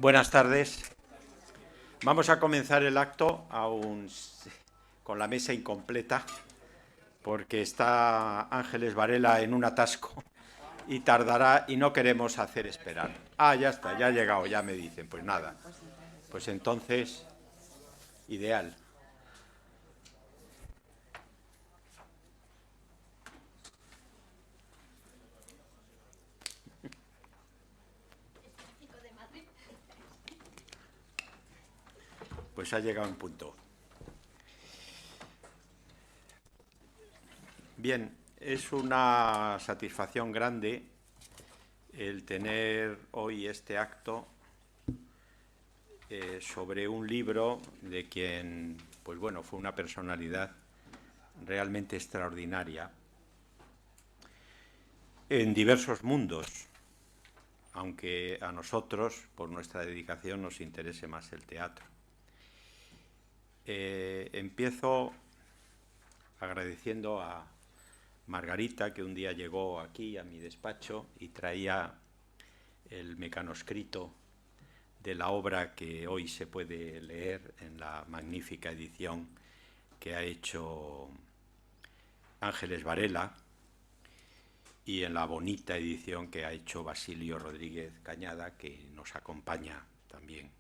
Buenas tardes. Vamos a comenzar el acto con la mesa incompleta porque está Ángeles Varela en un atasco y tardará y no queremos hacer esperar. Ya está, ya ha llegado, ya me dicen. Pues nada, pues entonces, ideal. Pues ha llegado en punto. Bien, es una satisfacción grande el tener hoy este acto sobre un libro de quien, pues bueno, fue una personalidad realmente extraordinaria en diversos mundos, aunque a nosotros, por nuestra dedicación, nos interese más el teatro. Empiezo agradeciendo a Margarita, que un día llegó aquí a mi despacho y traía el mecanoscrito de la obra que hoy se puede leer en la magnífica edición que ha hecho Ángeles Varela y en la bonita edición que ha hecho Basilio Rodríguez Cañada, que nos acompaña también.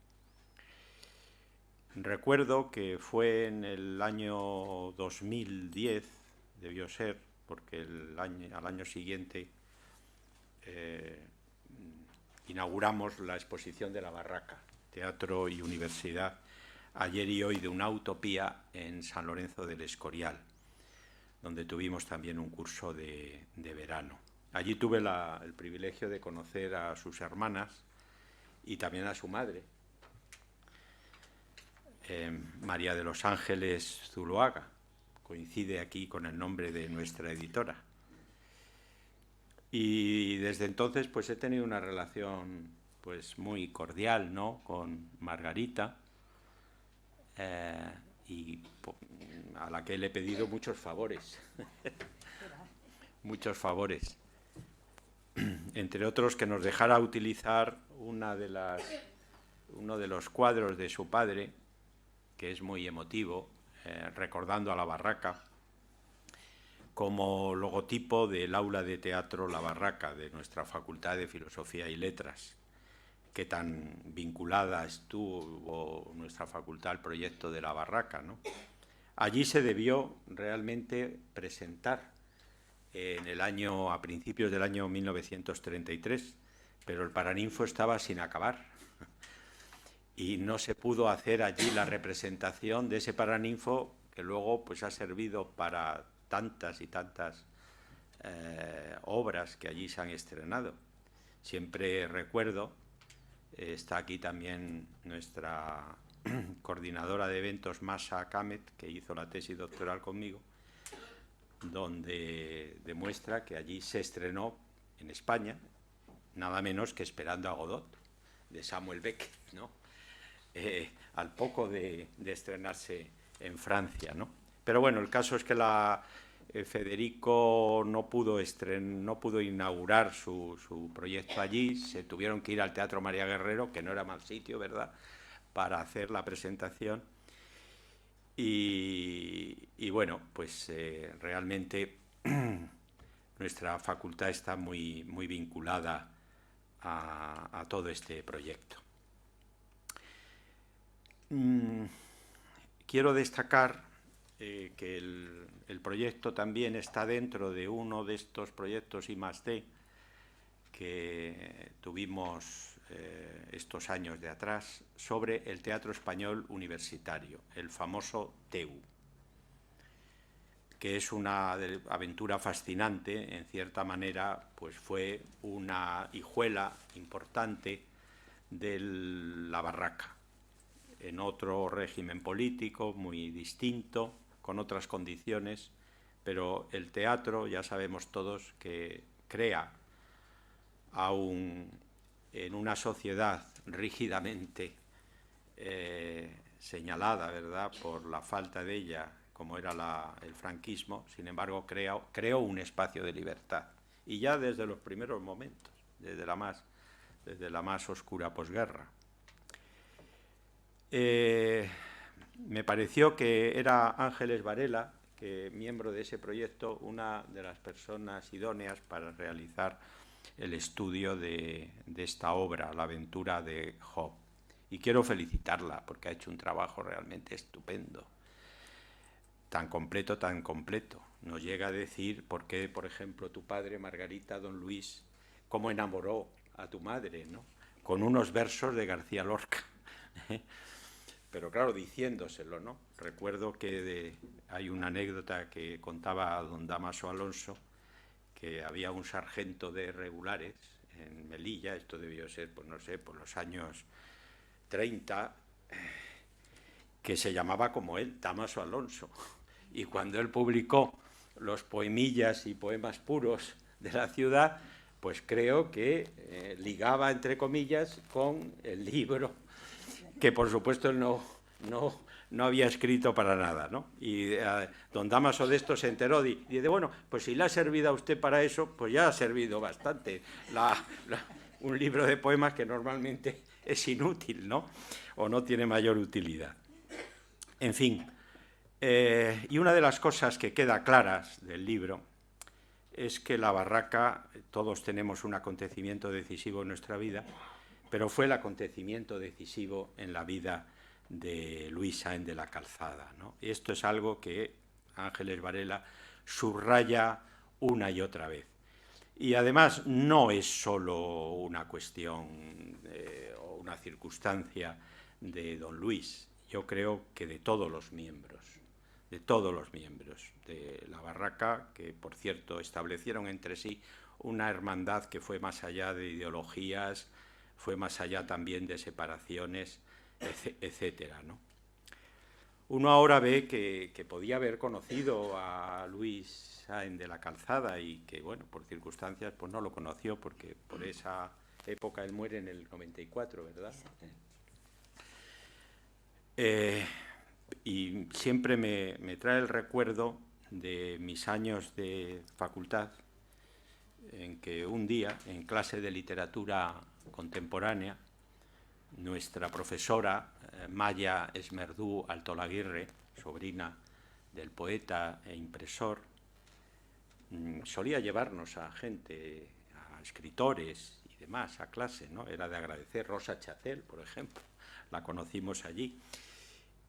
Recuerdo que fue en el año 2010, debió ser, porque al año siguiente inauguramos la exposición de La Barraca, Teatro y Universidad, ayer y hoy de una utopía en San Lorenzo del Escorial, donde tuvimos también un curso de verano. Allí tuve el privilegio de conocer a sus hermanas y también a su madre, María de los Ángeles Zuloaga. Coincide aquí con el nombre de nuestra editora. Y desde entonces pues he tenido una relación pues muy cordial, ¿no?, con Margarita, y a la que le he pedido muchos favores. Muchos favores. Entre otros, que nos dejara utilizar uno de los cuadros de su padre, que es muy emotivo, recordando a La Barraca, como logotipo del aula de teatro La Barraca de nuestra Facultad de Filosofía y Letras, que tan vinculada estuvo nuestra facultad al proyecto de La Barraca, ¿no? Allí se debió realmente presentar a principios del año 1933, pero el Paraninfo estaba sin acabar y no se pudo hacer allí la representación de ese Paraninfo, que luego pues ha servido para tantas y tantas obras que allí se han estrenado. Siempre recuerdo, está aquí también nuestra coordinadora de eventos, Masa Kamet, que hizo la tesis doctoral conmigo, donde demuestra que allí se estrenó en España nada menos que Esperando a Godot, de Samuel Beckett, ¿no? Al poco de estrenarse en Francia, ¿no? Pero bueno, el caso es que Federico no pudo inaugurar su proyecto allí, se tuvieron que ir al Teatro María Guerrero, que no era mal sitio, ¿verdad?, para hacer la presentación. Y bueno, pues realmente nuestra facultad está muy, muy vinculada a todo este proyecto. Quiero destacar que el proyecto también está dentro de uno de estos proyectos I+D que tuvimos estos años de atrás sobre el teatro español universitario, el famoso TEU, que es una aventura fascinante. En cierta manera, pues fue una hijuela importante de La Barraca, en otro régimen político muy distinto, con otras condiciones, pero el teatro, ya sabemos todos, que crea aún en una sociedad rígidamente señalada, ¿verdad?, por la falta de ella, como era el franquismo. Sin embargo, creó un espacio de libertad, y ya desde los primeros momentos, desde la más oscura posguerra. Me pareció que era Ángeles Varela, que, miembro de ese proyecto, una de las personas idóneas para realizar el estudio de esta obra, La aventura de Job. Y quiero felicitarla porque ha hecho un trabajo realmente estupendo. Tan completo, tan completo. Nos llega a decir por qué, por ejemplo, tu padre, Margarita, don Luis, cómo enamoró a tu madre, ¿no? Con unos versos de García Lorca. Pero claro, diciéndoselo, ¿no? Recuerdo que hay una anécdota que contaba a don Damaso Alonso, que había un sargento de regulares en Melilla, esto debió ser, pues no sé, por los años 30, que se llamaba como él, Damaso Alonso. Y cuando él publicó los poemillas y poemas puros de la ciudad, pues creo que ligaba, entre comillas, con el libro, que por supuesto él no había escrito para nada, ¿no? Y don Damaso de esto se enteró y dice, bueno, pues si le ha servido a usted para eso, pues ya ha servido bastante. Un libro de poemas que normalmente es inútil, ¿no? O no tiene mayor utilidad. En fin, y una de las cosas que queda claras del libro es que la barraca, todos tenemos un acontecimiento decisivo en nuestra vida, pero fue el acontecimiento decisivo en la vida de Luis Sáenz de la Calzada, ¿no? Y esto es algo que Ángeles Varela subraya una y otra vez. Y además no es solo una cuestión o una circunstancia de don Luis, yo creo que de todos los miembros de la barraca, que por cierto establecieron entre sí una hermandad que fue más allá de ideologías, fue más allá también de separaciones, etcétera, ¿no? Uno ahora ve que podía haber conocido a Luis Sáenz de la Calzada y que, bueno, por circunstancias, pues no lo conoció porque por esa época él muere en el 94, ¿verdad? Y siempre me trae el recuerdo de mis años de facultad, en que un día, en clase de literatura contemporánea, nuestra profesora Maya Esmerdú Altolaguirre, sobrina del poeta e impresor, solía llevarnos a gente, a escritores y demás, a clase, ¿no? Era de agradecer. Rosa Chacel, por ejemplo, la conocimos allí,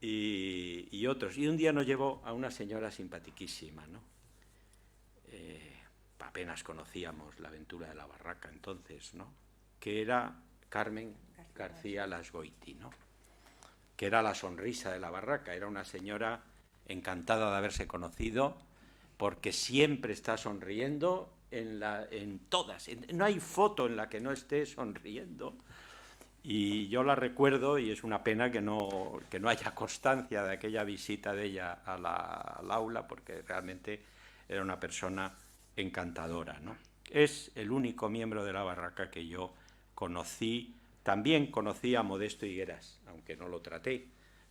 y otros. Y un día nos llevó a una señora simpaticísima, ¿no? Apenas conocíamos La aventura de la barraca entonces, ¿no? Que era Carmen García Lasgoiti, ¿no? Que era la sonrisa de la barraca. Era una señora encantada de haberse conocido, porque siempre está sonriendo en todas. No hay foto en la que no esté sonriendo. Y yo la recuerdo, y es una pena que no haya constancia de aquella visita de ella al aula, porque realmente era una persona encantadora, ¿no? Es el único miembro de la barraca que yo conocí. También conocí a Modesto Higueras, aunque no lo traté,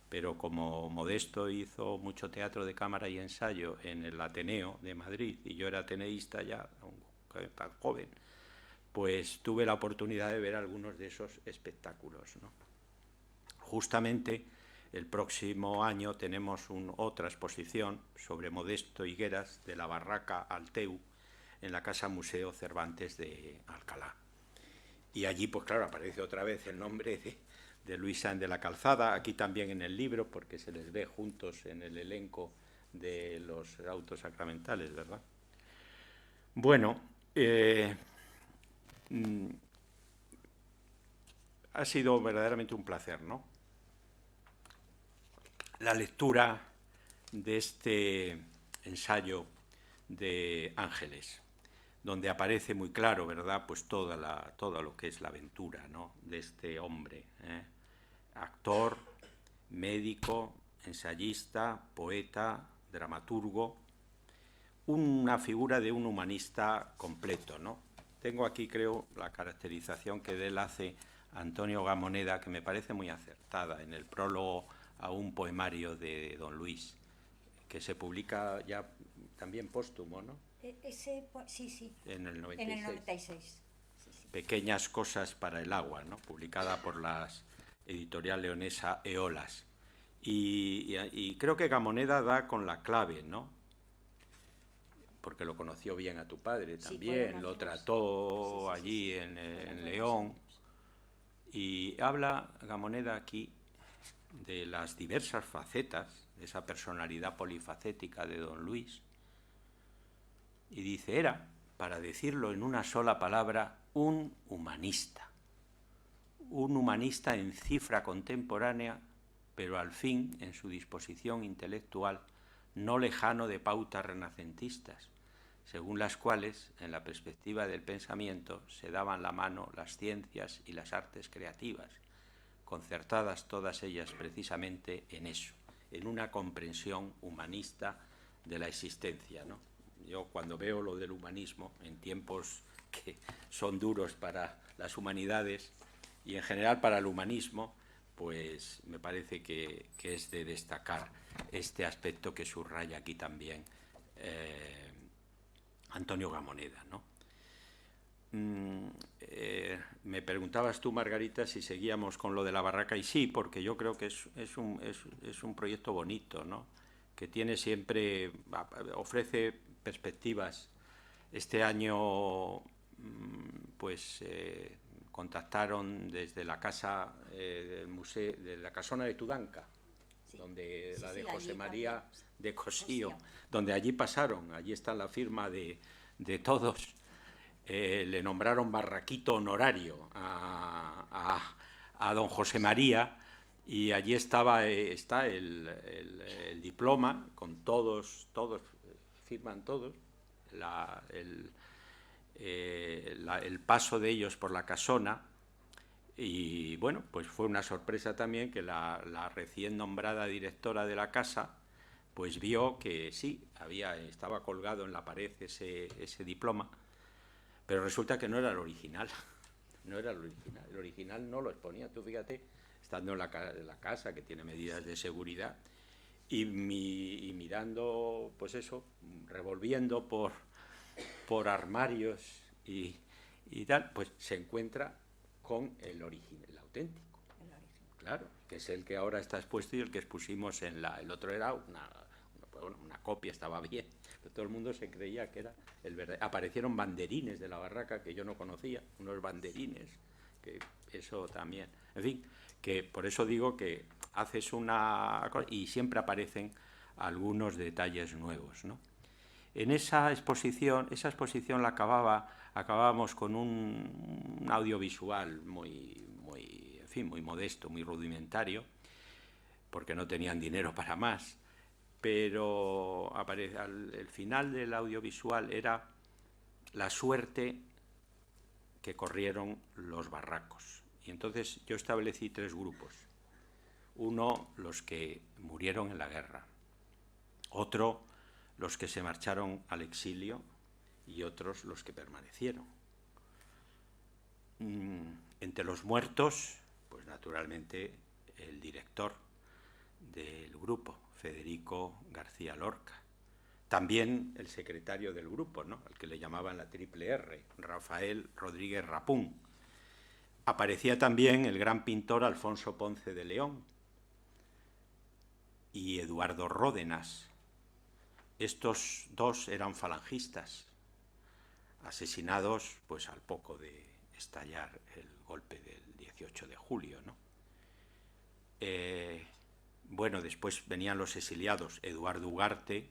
pero como Modesto hizo mucho teatro de cámara y ensayo en el Ateneo de Madrid, y yo era ateneísta ya, tan joven, pues tuve la oportunidad de ver algunos de esos espectáculos, ¿no? Justamente el próximo año tenemos otra exposición sobre Modesto Higueras, de la barraca al Teu, en la Casa Museo Cervantes de Alcalá. Y allí, pues claro, aparece otra vez el nombre de Luis Sáenz de la Calzada, aquí también en el libro, porque se les ve juntos en el elenco de los autos sacramentales, ¿verdad? Bueno, ha sido verdaderamente un placer, ¿no? La lectura de este ensayo de Ángeles, donde aparece muy claro, ¿verdad?, pues todo lo que es la aventura, ¿no?, de este hombre, actor, médico, ensayista, poeta, dramaturgo, una figura de un humanista completo, ¿no? Tengo aquí, creo, la caracterización que de él hace Antonio Gamoneda, que me parece muy acertada, en el prólogo a un poemario de don Luis, que se publica ya también póstumo, ¿no? Sí. En el 96. En el 96. Sí. Pequeñas cosas para el agua, ¿no? Publicada por las editorial leonesa Eolas. Y creo que Gamoneda da con la clave, ¿no? Porque lo conoció bien a tu padre también, sí, lo trató allí en León. Y habla Gamoneda aquí de las diversas facetas, de esa personalidad polifacética de don Luis. Y dice, era, para decirlo en una sola palabra, un humanista en cifra contemporánea, pero al fin, en su disposición intelectual, no lejano de pautas renacentistas, según las cuales, en la perspectiva del pensamiento, se daban la mano las ciencias y las artes creativas, concertadas todas ellas precisamente en eso, en una comprensión humanista de la existencia, ¿no? Yo cuando veo lo del humanismo, en tiempos que son duros para las humanidades y en general para el humanismo, pues me parece que es de destacar este aspecto que subraya aquí también Antonio Gamoneda, ¿no? Me preguntabas tú, Margarita, si seguíamos con lo de la barraca, y sí, porque yo creo que es un proyecto bonito, ¿no? Que tiene siempre, ofrece perspectivas. Este año, pues, contactaron desde la casa del museo, de la casona de Tudanca, sí, donde sí, la de José María de Cosío, donde allí pasaron, allí está la firma de todos. Le nombraron barraquito honorario a don José María, y allí está el diploma con todos firman todos, el paso de ellos por la casona. Y bueno, pues fue una sorpresa también que la recién nombrada directora de la casa pues vio que sí, estaba colgado en la pared ese diploma, pero resulta que no era el original. No era el original. El original no lo exponía. Tú fíjate, estando en la casa, que tiene medidas de seguridad, y mirando, pues eso, revolviendo por armarios y tal, pues se encuentra con el original, el auténtico. Claro, que es el que ahora está expuesto, y el que expusimos el otro era una copia, estaba bien, pero todo el mundo se creía que era el verdadero. Aparecieron banderines de la barraca que yo no conocía, unos banderines, que eso también, en fin, que por eso digo que haces una cosa y siempre aparecen algunos detalles nuevos, ¿no? En esa exposición la acabábamos con un audiovisual muy modesto, muy rudimentario, porque no tenían dinero para más, pero el final del audiovisual era la suerte que corrieron los barracos. Y entonces yo establecí 3 grupos. Uno, los que murieron en la guerra. Otro, los que se marcharon al exilio, y otros los que permanecieron. Entre los muertos, pues naturalmente el director del grupo, Federico García Lorca. También el secretario del grupo, ¿no? Al que le llamaban la triple R, Rafael Rodríguez Rapún. Aparecía también el gran pintor Alfonso Ponce de León y Eduardo Ródenas. Estos 2 eran falangistas, asesinados pues al poco de estallar el golpe del 18 de julio, ¿no? Bueno, después venían los exiliados, Eduardo Ugarte,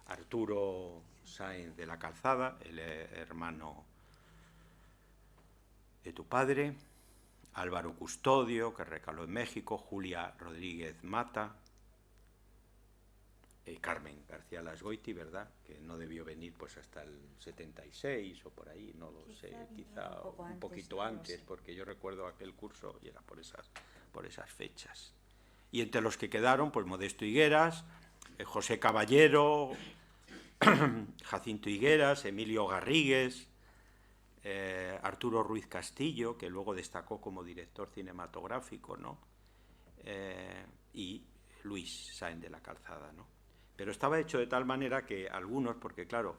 Arturo Sáenz de la Calzada, el hermano de tu padre, Álvaro Custodio, que recaló en México, Julia Rodríguez Mata, Carmen García Lasgoiti, ¿verdad?, que no debió venir pues hasta el 76 o por ahí, no lo sé, quizá un poquito antes, porque yo recuerdo aquel curso y era por esas fechas. Y entre los que quedaron, pues Modesto Higueras, José Caballero, Jacinto Higueras, Emilio Garrigues, Arturo Ruiz Castillo, que luego destacó como director cinematográfico, ¿no? Y Luis Sáenz de la Calzada, ¿no? Pero estaba hecho de tal manera que algunos, porque claro,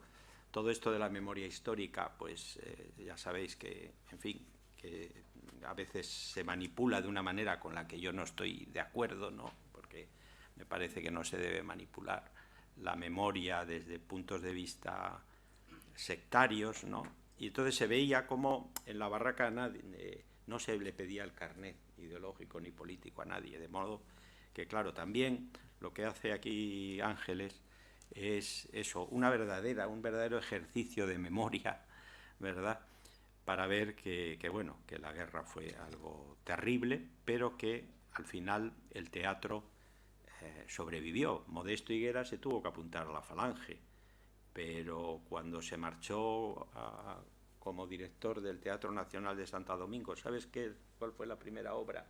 todo esto de la memoria histórica, pues ya sabéis que, en fin, que a veces se manipula de una manera con la que yo no estoy de acuerdo, ¿no? Porque me parece que no se debe manipular la memoria desde puntos de vista sectarios, ¿no? Y entonces se veía como en la barraca no se le pedía el carnet ideológico ni político a nadie, de modo que, claro, también lo que hace aquí Ángeles es eso, un verdadero ejercicio de memoria, ¿verdad?, para ver bueno, que la guerra fue algo terrible, pero que al final el teatro sobrevivió. Modesto Higuera se tuvo que apuntar a la Falange, pero cuando se marchó como director del Teatro Nacional de Santo Domingo, ¿sabes cuál fue la primera obra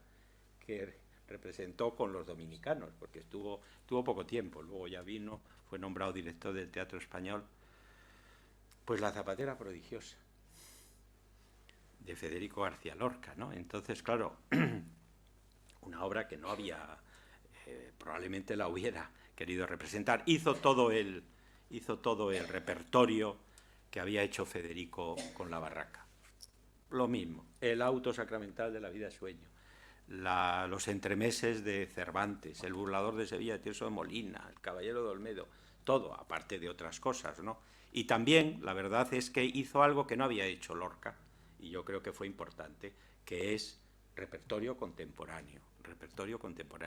que representó con los dominicanos? Porque estuvo poco tiempo, luego ya vino, fue nombrado director del Teatro Español. Pues La Zapatera Prodigiosa, de Federico García Lorca, ¿no? Entonces, claro, una obra que no había, probablemente la hubiera querido representar. Hizo todo el repertorio que había hecho Federico con La Barraca. Lo mismo, el auto sacramental de la vida sueño, los entremeses de Cervantes, el burlador de Sevilla de Tirso de Molina, el caballero de Olmedo, todo, aparte de otras cosas, ¿no? Y también, la verdad es que hizo algo que no había hecho Lorca, y yo creo que fue importante, que es repertorio contemporáneo,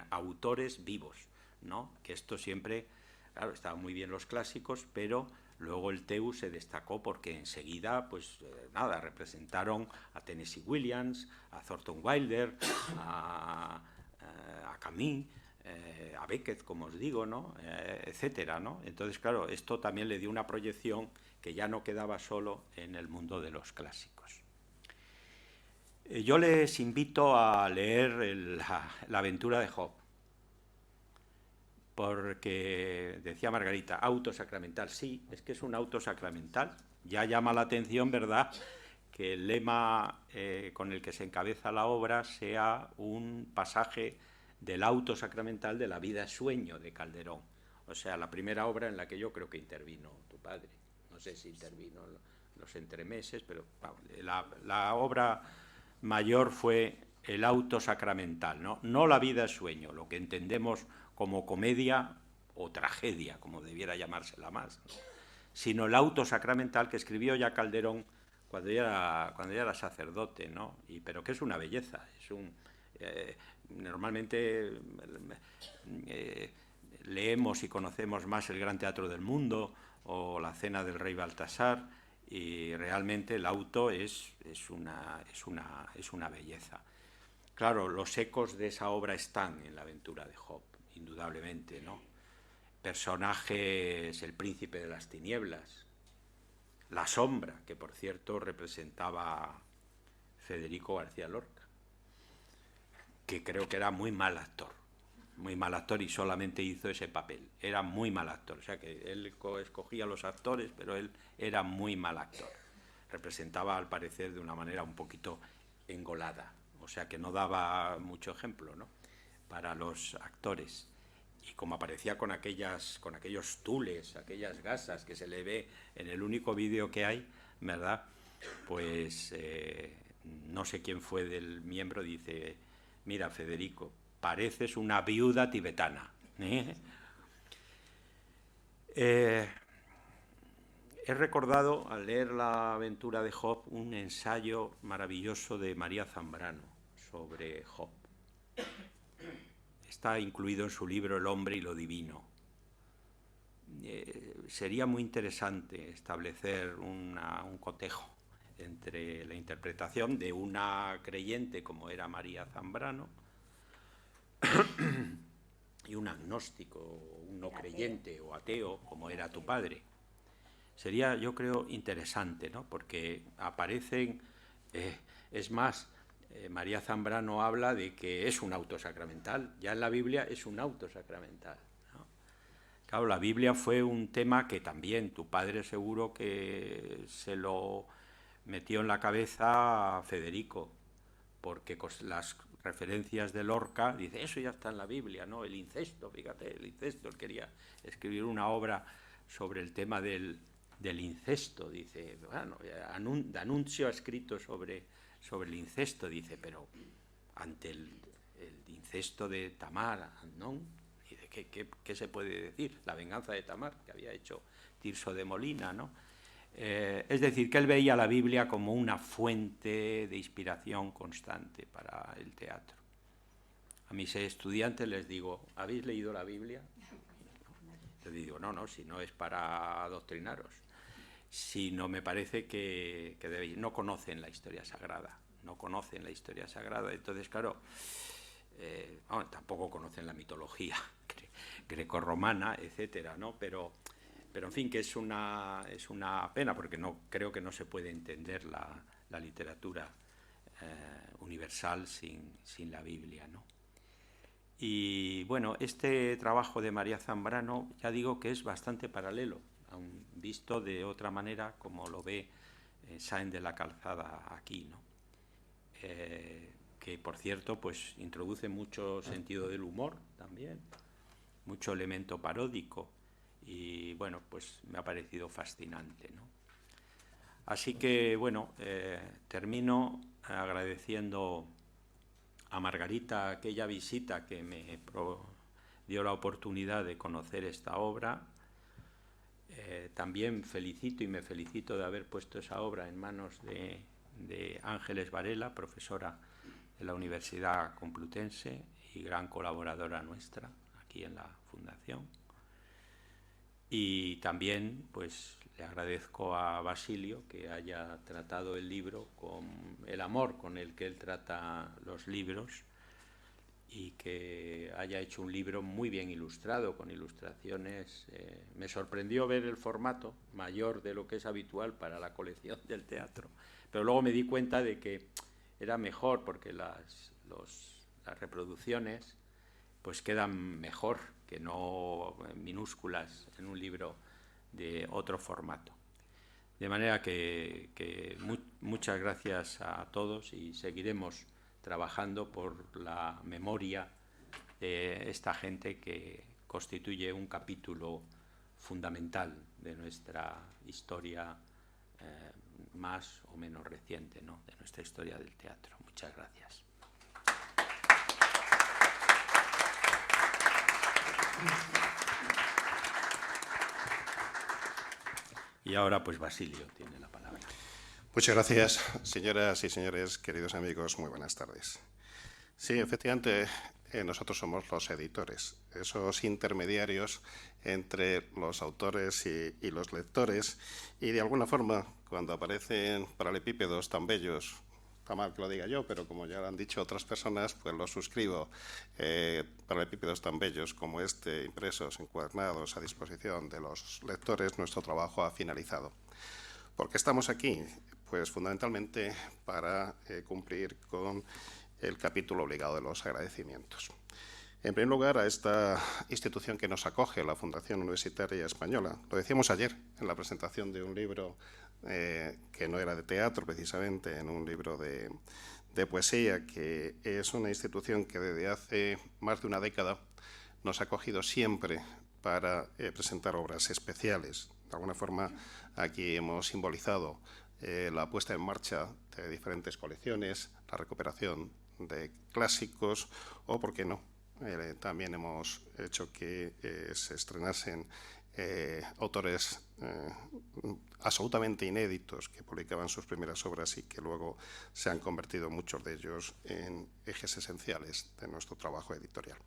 autores vivos, ¿no? Que esto siempre, claro, estaban muy bien los clásicos, pero luego el TEU se destacó porque enseguida, pues representaron a Tennessee Williams, a Thornton Wilder, a Camus, a Beckett, como os digo, ¿no? Etcétera, ¿no? Entonces, claro, esto también le dio una proyección que ya no quedaba solo en el mundo de los clásicos. Yo les invito a leer la aventura de Job, porque decía Margarita, auto sacramental. Sí, es que es un auto sacramental. Ya llama la atención, ¿verdad?, que el lema con el que se encabeza la obra sea un pasaje del auto sacramental de La vida sueño de Calderón. O sea, la primera obra en la que yo creo que intervino tu padre. No sé si intervino los entremeses, pero la obra mayor fue el auto sacramental, no La vida sueño, lo que entendemos como comedia o tragedia, como debiera llamársela más, ¿no?, sino el auto sacramental que escribió ya Calderón cuando ya era sacerdote, ¿no? Pero que es una belleza, normalmente leemos y conocemos más el Gran Teatro del Mundo o La Cena del Rey Baltasar, y realmente el auto es una belleza. Claro, los ecos de esa obra están en la aventura de Job, indudablemente, ¿no? Personajes, el príncipe de las tinieblas, la sombra, que por cierto representaba Federico García Lorca, que creo que era muy mal actor y solamente hizo ese papel. Era muy mal actor, o sea que él escogía los actores, pero él era muy mal actor. Representaba, al parecer, de una manera un poquito engolada, o sea que no daba mucho ejemplo, ¿no?, para los actores. Y como aparecía con aquellos tules, aquellas gasas que se le ve en el único vídeo que hay, ¿verdad?, pues no sé quién fue del miembro, dice, mira, Federico, pareces una viuda tibetana. He recordado, al leer la aventura de Job, un ensayo maravilloso de María Zambrano sobre Job. Está incluido en su libro El hombre y lo divino. Sería muy interesante establecer un cotejo entre la interpretación de una creyente como era María Zambrano y un agnóstico, un no creyente o ateo como era tu padre. Sería, yo creo, interesante, ¿no?, porque aparecen, es más, María Zambrano habla de que es un auto sacramental, ya en la Biblia es un auto sacramental, ¿no? Claro, la Biblia fue un tema que también tu padre seguro que se lo metió en la cabeza a Federico, porque con las referencias de Lorca, dice, eso ya está en la Biblia, ¿no? El incesto, fíjate, el incesto, él quería escribir una obra sobre el tema del incesto, dice, bueno, D'Annunzio ha escrito sobre sobre el incesto. Dice, pero ante el incesto de Tamar, ¿no? Dice, ¿qué se puede decir? La venganza de Tamar, que había hecho Tirso de Molina, ¿no? Es decir, que él veía la Biblia como una fuente de inspiración constante para el teatro. A mis estudiantes les digo, ¿habéis leído la Biblia? Les digo, no, si no es para adoctrinaros, sino me parece que debéis, no conocen la historia sagrada, entonces claro, tampoco conocen la mitología grecorromana, etcétera, ¿no? Pero en fin, que es una pena, porque creo que no se puede entender la literatura universal sin la Biblia, ¿no? Y bueno, este trabajo de María Zambrano, ya digo que es bastante paralelo, aun visto de otra manera como lo ve Sáenz de la Calzada aquí, ¿no? Que por cierto pues introduce mucho sentido del humor también, mucho elemento paródico, y bueno, pues me ha parecido fascinante, ¿no? Así que bueno, termino agradeciendo a Margarita aquella visita que me dio la oportunidad de conocer esta obra. También me felicito de haber puesto esa obra en manos de Ángeles Varela, profesora de la Universidad Complutense y gran colaboradora nuestra aquí en la Fundación. Y también pues le agradezco a Basilio que haya tratado el libro con el amor con el que él trata los libros, y que haya hecho un libro muy bien ilustrado, con ilustraciones. Me sorprendió ver el formato mayor de lo que es habitual para la colección del teatro, pero luego me di cuenta de que era mejor, porque las reproducciones pues quedan mejor que no minúsculas en un libro de otro formato. De manera que muchas gracias a todos, y seguiremos trabajando por la memoria de esta gente que constituye un capítulo fundamental de nuestra historia más o menos reciente, ¿no? De nuestra historia del teatro. Muchas gracias. Y ahora pues Basilio tiene la palabra. Muchas gracias, señoras y señores, queridos amigos, muy buenas tardes. Sí, efectivamente, nosotros somos los editores, esos intermediarios entre los autores y los lectores, y de alguna forma, cuando aparecen paralelepípedos tan bellos, está mal que lo diga yo, pero como ya lo han dicho otras personas, pues lo suscribo, paralelepípedos tan bellos como este, impresos, encuadernados a disposición de los lectores, nuestro trabajo ha finalizado. ¿Por qué estamos aquí? Pues fundamentalmente para cumplir con el capítulo obligado de los agradecimientos. En primer lugar, a esta institución que nos acoge, la Fundación Universitaria Española. Lo decíamos ayer en la presentación de un libro que no era de teatro, precisamente, en un libro de poesía, que es una institución que desde hace más de una década nos ha acogido siempre para presentar obras especiales. De alguna forma, aquí hemos simbolizado la puesta en marcha de diferentes colecciones, la recuperación de clásicos, o, por qué no, también hemos hecho que se estrenasen autores absolutamente inéditos que publicaban sus primeras obras y que luego se han convertido muchos de ellos en ejes esenciales de nuestro trabajo editorial.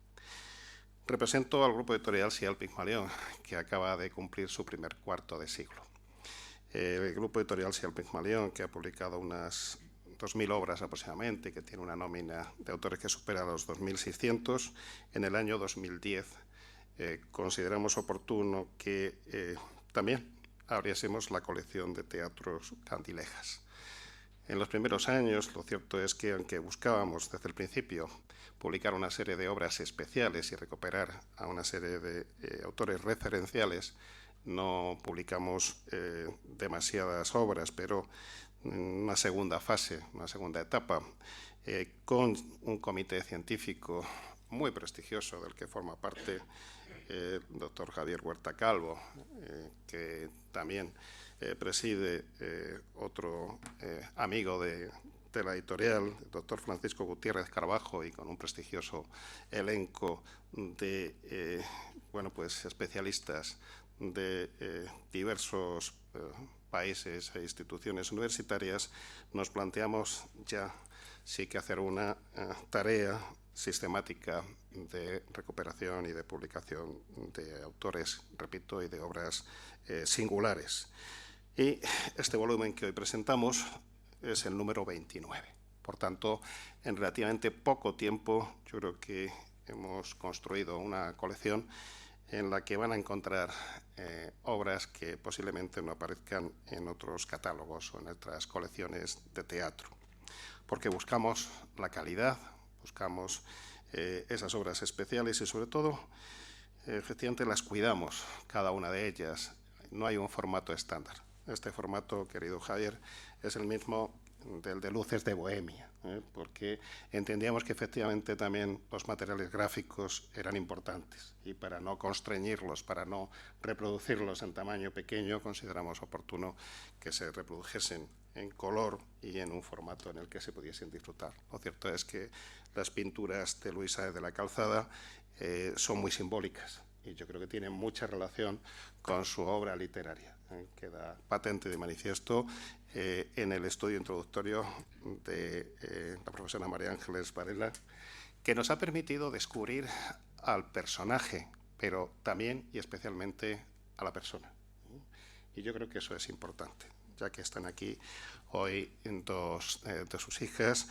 Represento al grupo editorial Sial Pigmalión, que acaba de cumplir su primer cuarto de siglo. El grupo editorial Sial Pigmalión, que ha publicado unas 2.000 obras aproximadamente, que tiene una nómina de autores que supera los 2.600, en el año 2010 consideramos oportuno que también abriésemos la colección de teatros Candilejas. En los primeros años, lo cierto es que, aunque buscábamos desde el principio publicar una serie de obras especiales y recuperar a una serie de autores referenciales, no publicamos demasiadas obras, pero en una segunda fase, una segunda etapa, con un comité científico muy prestigioso del que forma parte el doctor Javier Huerta Calvo, que también preside otro amigo de la editorial, el doctor Francisco Gutiérrez Carbajo, y con un prestigioso elenco de pues especialistas de diversos países e instituciones universitarias, nos planteamos ya sí que hacer una tarea sistemática de recuperación y de publicación de autores, repito, y de obras singulares. Y este volumen que hoy presentamos es el número 29. Por tanto, en relativamente poco tiempo, yo creo que hemos construido una colección en la que van a encontrar obras que posiblemente no aparezcan en otros catálogos o en otras colecciones de teatro, porque buscamos la calidad, buscamos esas obras especiales y, sobre todo, efectivamente las cuidamos, cada una de ellas. No hay un formato estándar. Este formato, querido Javier, es el mismo del de Luces de Bohemia, porque entendíamos que efectivamente también los materiales gráficos eran importantes, y para no constreñirlos, para no reproducirlos en tamaño pequeño, consideramos oportuno que se reprodujesen en color y en un formato en el que se pudiesen disfrutar. Lo cierto es que las pinturas de Luis Sáez de la Calzada son muy simbólicas, y yo creo que tienen mucha relación con su obra literaria. Queda patente de manifiesto en el estudio introductorio de la profesora María Ángeles Varela, que nos ha permitido descubrir al personaje, pero también y especialmente a la persona. Y yo creo que eso es importante, ya que están aquí hoy dos de sus hijas,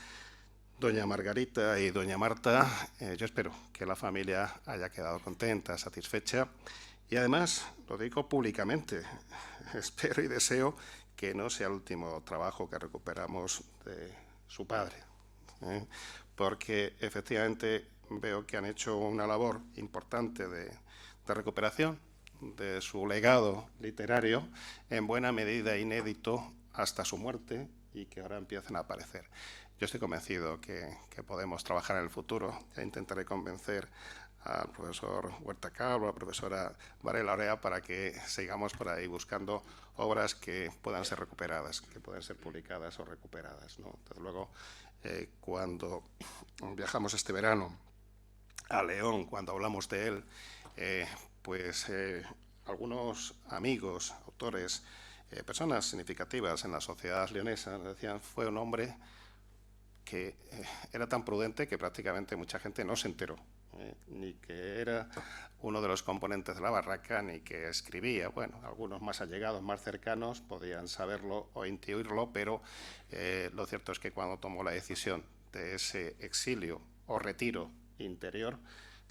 doña Margarita y doña Marta. Yo espero que la familia haya quedado contenta, satisfecha, y además, lo digo públicamente, espero y deseo que no sea el último trabajo que recuperamos de su padre, porque efectivamente veo que han hecho una labor importante de recuperación de su legado literario, en buena medida inédito hasta su muerte, y que ahora empiezan a aparecer. Yo estoy convencido que podemos trabajar en el futuro. Ya intentaré convencer al profesor Huerta Cabro, a la profesora Varela Orea, para que sigamos por ahí buscando obras que puedan ser recuperadas, que puedan ser publicadas o recuperadas, ¿no? Desde luego, cuando viajamos este verano a León, cuando hablamos de él, algunos amigos, autores, personas significativas en la sociedad leonesa nos decían: fue un hombre que era tan prudente que prácticamente mucha gente no se enteró, ni que era uno de los componentes de la barraca, ni que escribía. Bueno, algunos más allegados, más cercanos, podían saberlo o intuirlo, pero lo cierto es que cuando tomó la decisión de ese exilio o retiro interior,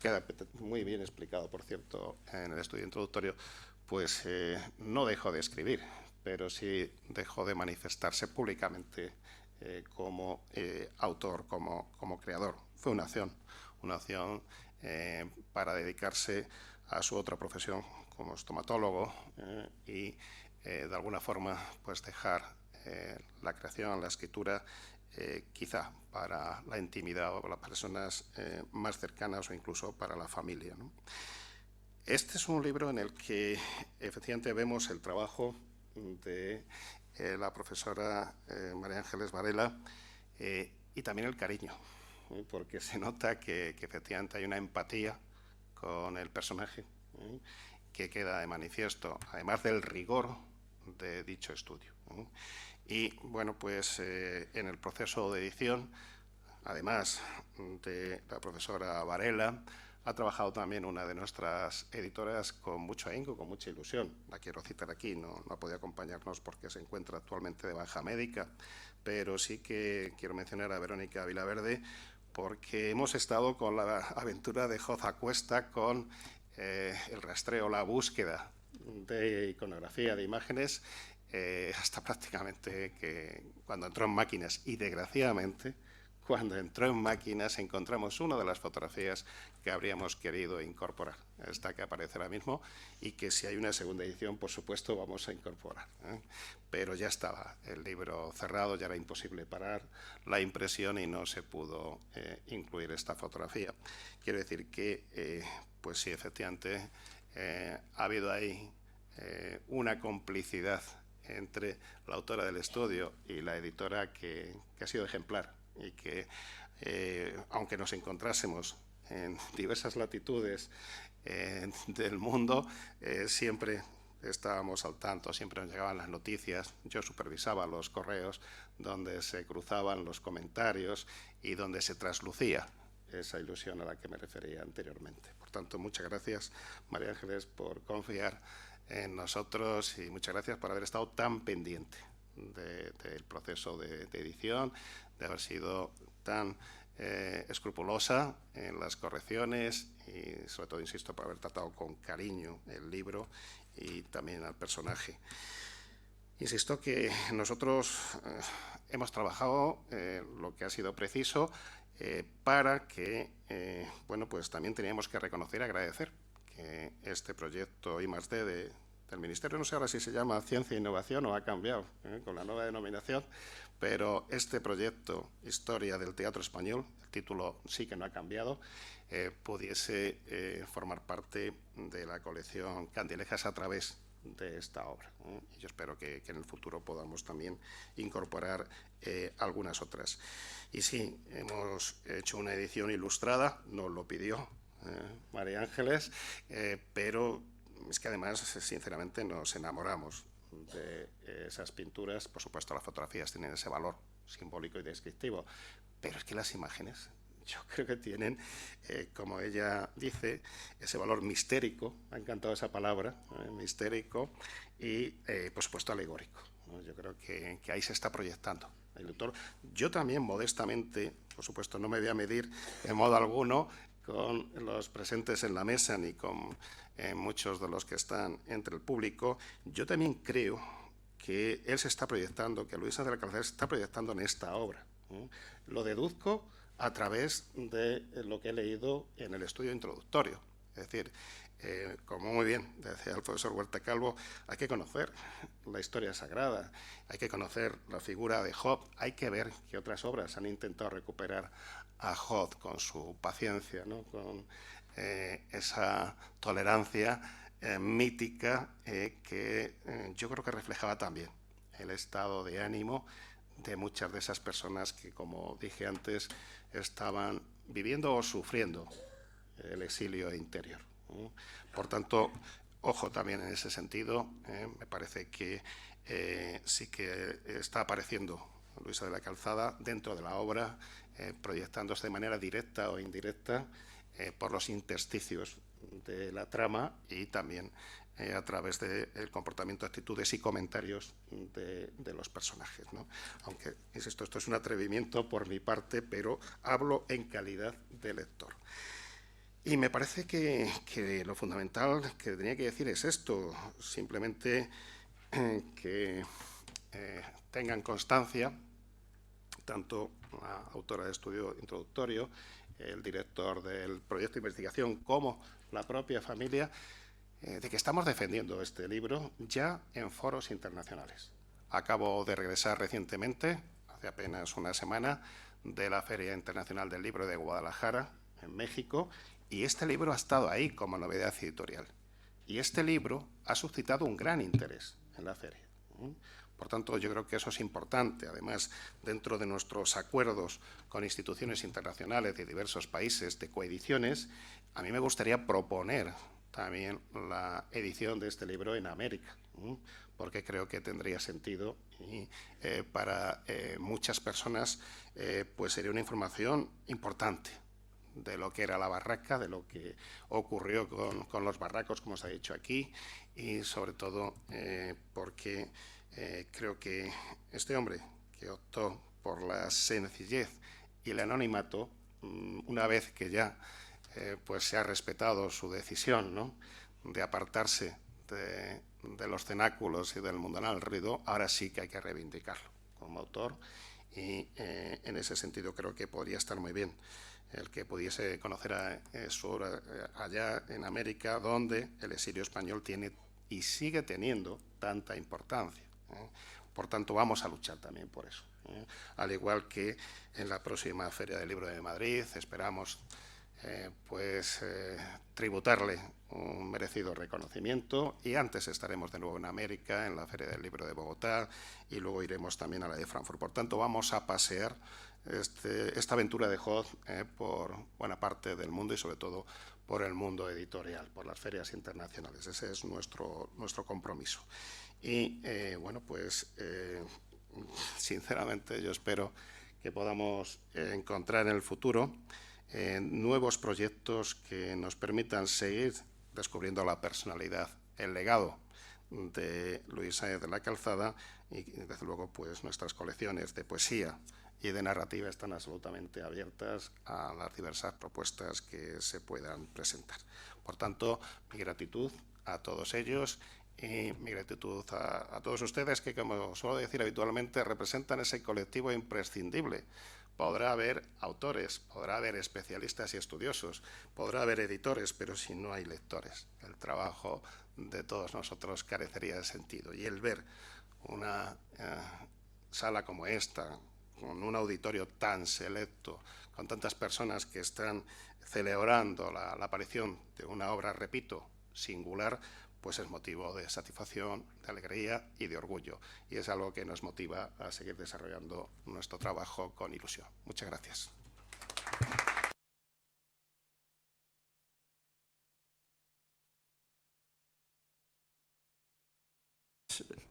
queda muy bien explicado, por cierto, en el estudio introductorio, pues no dejó de escribir, pero sí dejó de manifestarse públicamente como autor, como creador. Fue una opción para dedicarse a su otra profesión como estomatólogo y de alguna forma pues dejar la creación, la escritura, quizá para la intimidad o las personas más cercanas, o incluso para la familia, ¿no? Este es un libro en el que efectivamente vemos el trabajo de la profesora María Ángeles Varela, y también el cariño, porque se nota que efectivamente hay una empatía con el personaje, que queda de manifiesto, además del rigor de dicho estudio. Y bueno, pues en el proceso de edición, además de la profesora Varela, ha trabajado también una de nuestras editoras con mucho ahínco, con mucha ilusión. La quiero citar aquí, no ha podido acompañarnos porque se encuentra actualmente de baja médica, pero sí que quiero mencionar a Verónica Vilaverde, porque hemos estado con la aventura de Joza Cuesta, con el rastreo, la búsqueda de iconografía, de imágenes, hasta prácticamente que cuando entró en máquinas, y desgraciadamente cuando entró en máquinas encontramos una de las fotografías que habríamos querido incorporar, esta que aparece ahora mismo, y que si hay una segunda edición, por supuesto, vamos a incorporar, pero ya estaba el libro cerrado, ya era imposible parar la impresión y no se pudo incluir esta fotografía. Quiero decir que, pues sí, efectivamente, ha habido ahí una complicidad entre la autora del estudio y la editora que ha sido ejemplar y que, aunque nos encontrásemos en diversas latitudes del mundo, siempre estábamos al tanto, siempre nos llegaban las noticias, yo supervisaba los correos donde se cruzaban los comentarios y donde se traslucía esa ilusión a la que me refería anteriormente. Por tanto, muchas gracias, María Ángeles, por confiar en nosotros y muchas gracias por haber estado tan pendiente del proceso de edición, de haber sido tan escrupulosa en las correcciones y, sobre todo, insisto, por haber tratado con cariño el libro y también al personaje. Insisto que nosotros hemos trabajado lo que ha sido preciso para que, bueno, pues también teníamos que reconocer y agradecer que este proyecto I+D del Ministerio, no sé ahora si se llama Ciencia e Innovación o ha cambiado con la nueva denominación, pero este proyecto Historia del Teatro Español, el título sí que no ha cambiado, pudiese formar parte de la colección Candilejas a través de esta obra. Y yo espero que en el futuro podamos también incorporar algunas otras. Y sí, hemos hecho una edición ilustrada, nos lo pidió María Ángeles, pero es que además, sinceramente, nos enamoramos de esas pinturas. Por supuesto, las fotografías tienen ese valor simbólico y descriptivo, pero es que las imágenes, yo creo que tienen, como ella dice, ese valor mistérico, me ha encantado esa palabra, mistérico, y, por supuesto, alegórico, ¿no? Yo creo que ahí se está proyectando el autor. Yo también, modestamente, por supuesto, no me voy a medir en modo alguno con los presentes en la mesa ni con muchos de los que están entre el público. Yo también creo que él se está proyectando, que Luisa de la Calzada se está proyectando en esta obra. Lo deduzco a través de lo que he leído en el estudio introductorio. Es decir, como muy bien decía el profesor Huerta Calvo, hay que conocer la historia sagrada, hay que conocer la figura de Job, hay que ver que otras obras han intentado recuperar a Job con su paciencia, ¿no? Con esa tolerancia mítica que yo creo que reflejaba también el estado de ánimo de muchas de esas personas que, como dije antes, estaban viviendo o sufriendo el exilio interior. Por tanto, ojo también en ese sentido, me parece que sí que está apareciendo Luisa de la Calzada dentro de la obra, proyectándose de manera directa o indirecta por los intersticios de la trama y también a través del comportamiento, actitudes y comentarios de los personajes, ¿no? Aunque, insisto, esto es un atrevimiento por mi parte, pero hablo en calidad de lector. Y me parece que lo fundamental que tenía que decir es esto, simplemente que tengan constancia, tanto la autora de estudio introductorio, el director del proyecto de investigación, como la propia familia, de que estamos defendiendo este libro ya en foros internacionales. Acabo de regresar recientemente, hace apenas una semana, de la Feria Internacional del Libro de Guadalajara, en México, y este libro ha estado ahí como novedad editorial. Y este libro ha suscitado un gran interés en la feria. Por tanto, yo creo que eso es importante. Además, dentro de nuestros acuerdos con instituciones internacionales de diversos países de coediciones, a mí me gustaría proponer también la edición de este libro en América, porque creo que tendría sentido y para muchas personas pues sería una información importante de lo que era la barraca, de lo que ocurrió con los barracos, como se ha dicho aquí, y sobre todo porque creo que este hombre que optó por la sencillez y el anonimato, una vez que ya pues se ha respetado su decisión, ¿no?, de apartarse de los cenáculos y del mundanal ruido, ahora sí que hay que reivindicarlo como autor y en ese sentido creo que podría estar muy bien el que pudiese conocer su obra allá en América, donde el exilio español tiene y sigue teniendo tanta importancia. Por tanto, vamos a luchar también por eso. Al igual que en la próxima Feria del Libro de Madrid, esperamos tributarle un merecido reconocimiento, y antes estaremos de nuevo en América, en la Feria del Libro de Bogotá, y luego iremos también a la de Frankfurt. Por tanto, vamos a pasear esta aventura de Hod por buena parte del mundo y sobre todo por el mundo editorial, por las ferias internacionales. Ese es nuestro compromiso. Y sinceramente yo espero que podamos encontrar en el futuro nuevos proyectos que nos permitan seguir descubriendo la personalidad, el legado de Luis Sáenz de la Calzada, y desde luego pues nuestras colecciones de poesía y de narrativa están absolutamente abiertas a las diversas propuestas que se puedan presentar. Por tanto, mi gratitud a todos ellos y mi gratitud a todos ustedes que, como suelo decir habitualmente, representan ese colectivo imprescindible. Podrá haber autores, podrá haber especialistas y estudiosos, podrá haber editores, pero si no hay lectores, el trabajo de todos nosotros carecería de sentido. Y el ver una sala como esta, con un auditorio tan selecto, con tantas personas que están celebrando la aparición de una obra, repito, singular, pues es motivo de satisfacción, de alegría y de orgullo. Y es algo que nos motiva a seguir desarrollando nuestro trabajo con ilusión. Muchas gracias.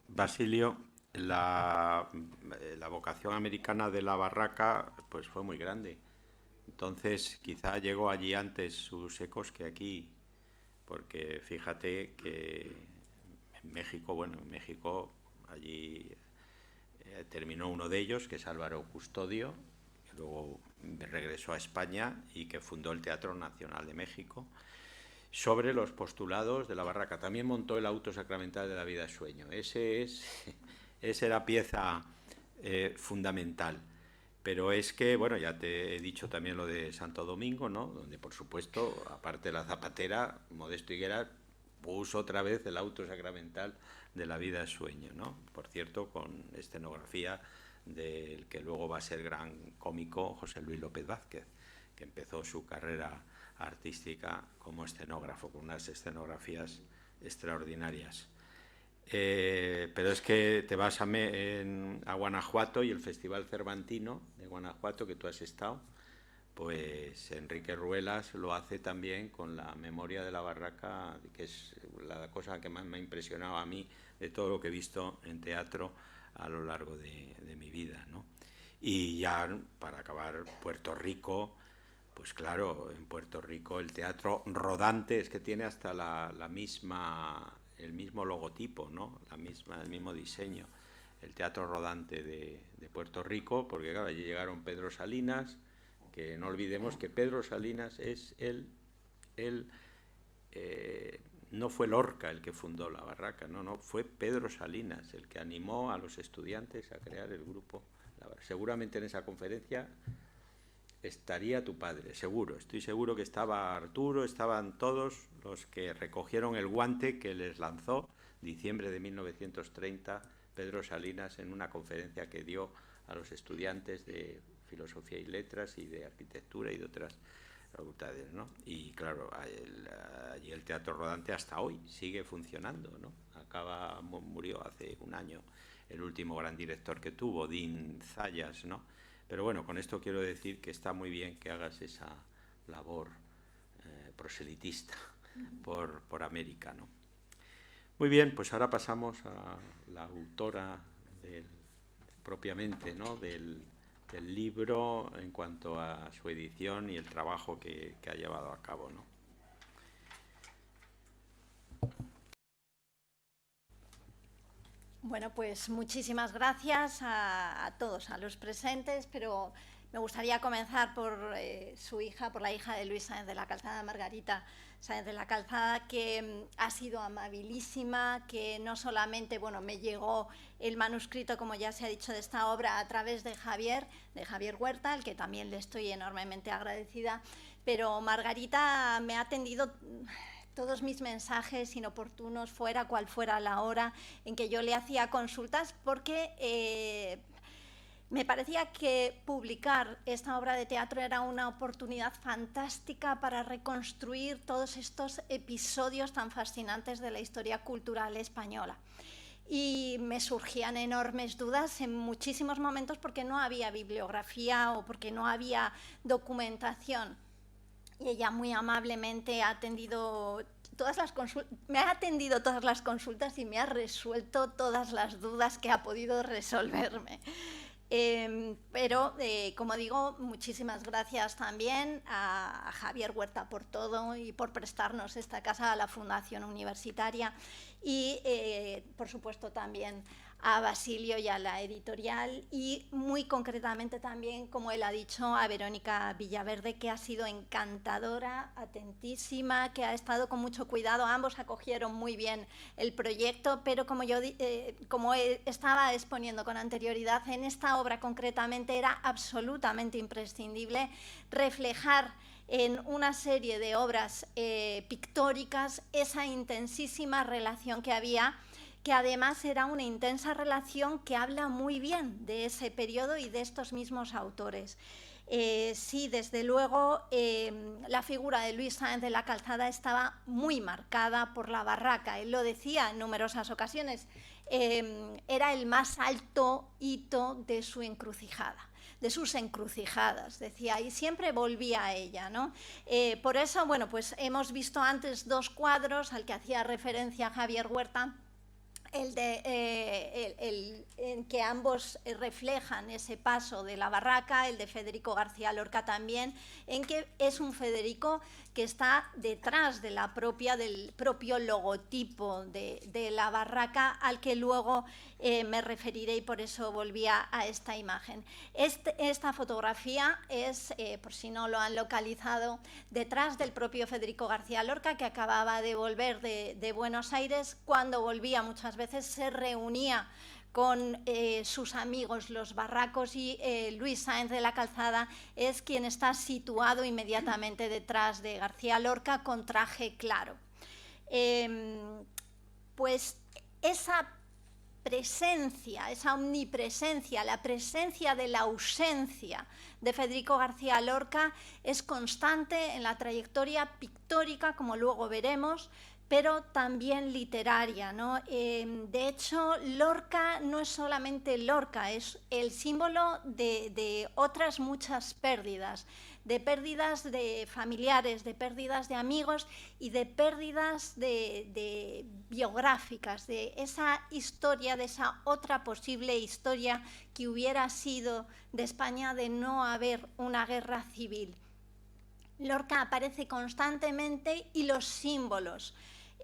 Basilio, la vocación americana de la barraca pues fue muy grande. Entonces quizá llegó allí antes sus ecos que aquí, porque fíjate que en México allí terminó uno de ellos, que es Álvaro Custodio, que luego regresó a España y que fundó el Teatro Nacional de México, sobre los postulados de la barraca. También montó el auto sacramental de la vida sueño. Esa era pieza fundamental. Pero es que, bueno, ya te he dicho también lo de Santo Domingo, ¿no? Donde, por supuesto, aparte de la zapatera, Modesto Higuera puso otra vez el auto sacramental de la vida sueño, ¿no? Por cierto, con escenografía del que luego va a ser gran cómico José Luis López Vázquez, que empezó su carrera artística como escenógrafo, con unas escenografías extraordinarias. Pero es que te vas a Guanajuato, y el Festival Cervantino de Guanajuato, que tú has estado, pues Enrique Ruelas lo hace también con la memoria de la barraca, que es la cosa que más me ha impresionado a mí de todo lo que he visto en teatro a lo largo de mi vida, ¿no? Y ya, para acabar, Puerto Rico, pues claro, en Puerto Rico el teatro rodante es que tiene hasta el mismo logotipo, ¿no? El mismo diseño. El teatro rodante de Puerto Rico, porque claro, allí llegaron Pedro Salinas, que no olvidemos que Pedro Salinas es no fue Lorca el que fundó la barraca, no, fue Pedro Salinas el que animó a los estudiantes a crear el grupo. Seguramente en esa conferencia estaría tu padre, seguro, estoy seguro que estaba Arturo, estaban todos los que recogieron el guante que les lanzó diciembre de 1930 Pedro Salinas en una conferencia que dio a los estudiantes de Filosofía y Letras y de Arquitectura y de otras facultades, ¿no? Y claro, allí el teatro rodante hasta hoy sigue funcionando, ¿no? Murió hace un año el último gran director que tuvo, Dean Zayas, ¿no? Pero bueno, con esto quiero decir que está muy bien que hagas esa labor proselitista por América, ¿no? Muy bien, pues ahora pasamos a la autora propiamente, ¿no? del libro en cuanto a su edición y el trabajo que ha llevado a cabo, ¿no? Bueno, pues muchísimas gracias a todos, a los presentes, pero me gustaría comenzar por su hija, por la hija de Luis Sáenz de la Calzada, Margarita Sáenz de la Calzada, que ha sido amabilísima, que no solamente, bueno, me llegó el manuscrito, como ya se ha dicho, de esta obra a través de Javier Huerta, al que también le estoy enormemente agradecida, pero Margarita me ha atendido todos mis mensajes inoportunos, fuera cual fuera la hora en que yo le hacía consultas, porque Me parecía que publicar esta obra de teatro era una oportunidad fantástica para reconstruir todos estos episodios tan fascinantes de la historia cultural española. Y me surgían enormes dudas en muchísimos momentos porque no había bibliografía o porque no había documentación. Y ella muy amablemente ha atendido me ha atendido todas las consultas y me ha resuelto todas las dudas que ha podido resolverme. Pero, como digo, muchísimas gracias también a Javier Huerta por todo y por prestarnos esta casa a la Fundación Universitaria y, por supuesto, también a Basilio y a la editorial y muy concretamente también, como él ha dicho, a Verónica Villaverde, que ha sido encantadora, atentísima, que ha estado con mucho cuidado. Ambos acogieron muy bien el proyecto, pero como estaba exponiendo con anterioridad, en esta obra concretamente era absolutamente imprescindible reflejar en una serie de obras pictóricas esa intensísima relación que había, que además era una intensa relación que habla muy bien de ese periodo y de estos mismos autores. Sí, desde luego, la figura de Luis Sáenz de la Calzada estaba muy marcada por la barraca. Él lo decía en numerosas ocasiones, era el más alto hito de su encrucijada, de sus encrucijadas, decía, y siempre volvía a ella, ¿no? Por eso, bueno, pues hemos visto antes dos cuadros al que hacía referencia Javier Huerta, en que ambos reflejan ese paso de la barraca, el de Federico García Lorca también, en que es un Federico que está detrás de del propio logotipo de la barraca, al que luego me referiré y por eso volvía a esta imagen. Esta fotografía es, por si no lo han localizado, detrás del propio Federico García Lorca, que acababa de volver de Buenos Aires. Cuando volvía muchas veces se reunía con sus amigos los barracos y Luis Sáenz de la Calzada es quien está situado inmediatamente detrás de García Lorca con traje claro. Pues esa presencia, esa omnipresencia, la presencia de la ausencia de Federico García Lorca es constante en la trayectoria pictórica, como luego veremos, pero también literaria, ¿no? De hecho, Lorca no es solamente Lorca, es el símbolo de otras muchas pérdidas, de familiares, de pérdidas de amigos y de pérdidas de biográficas, de esa historia, de esa otra posible historia que hubiera sido de España de no haber una guerra civil. Lorca aparece constantemente y los símbolos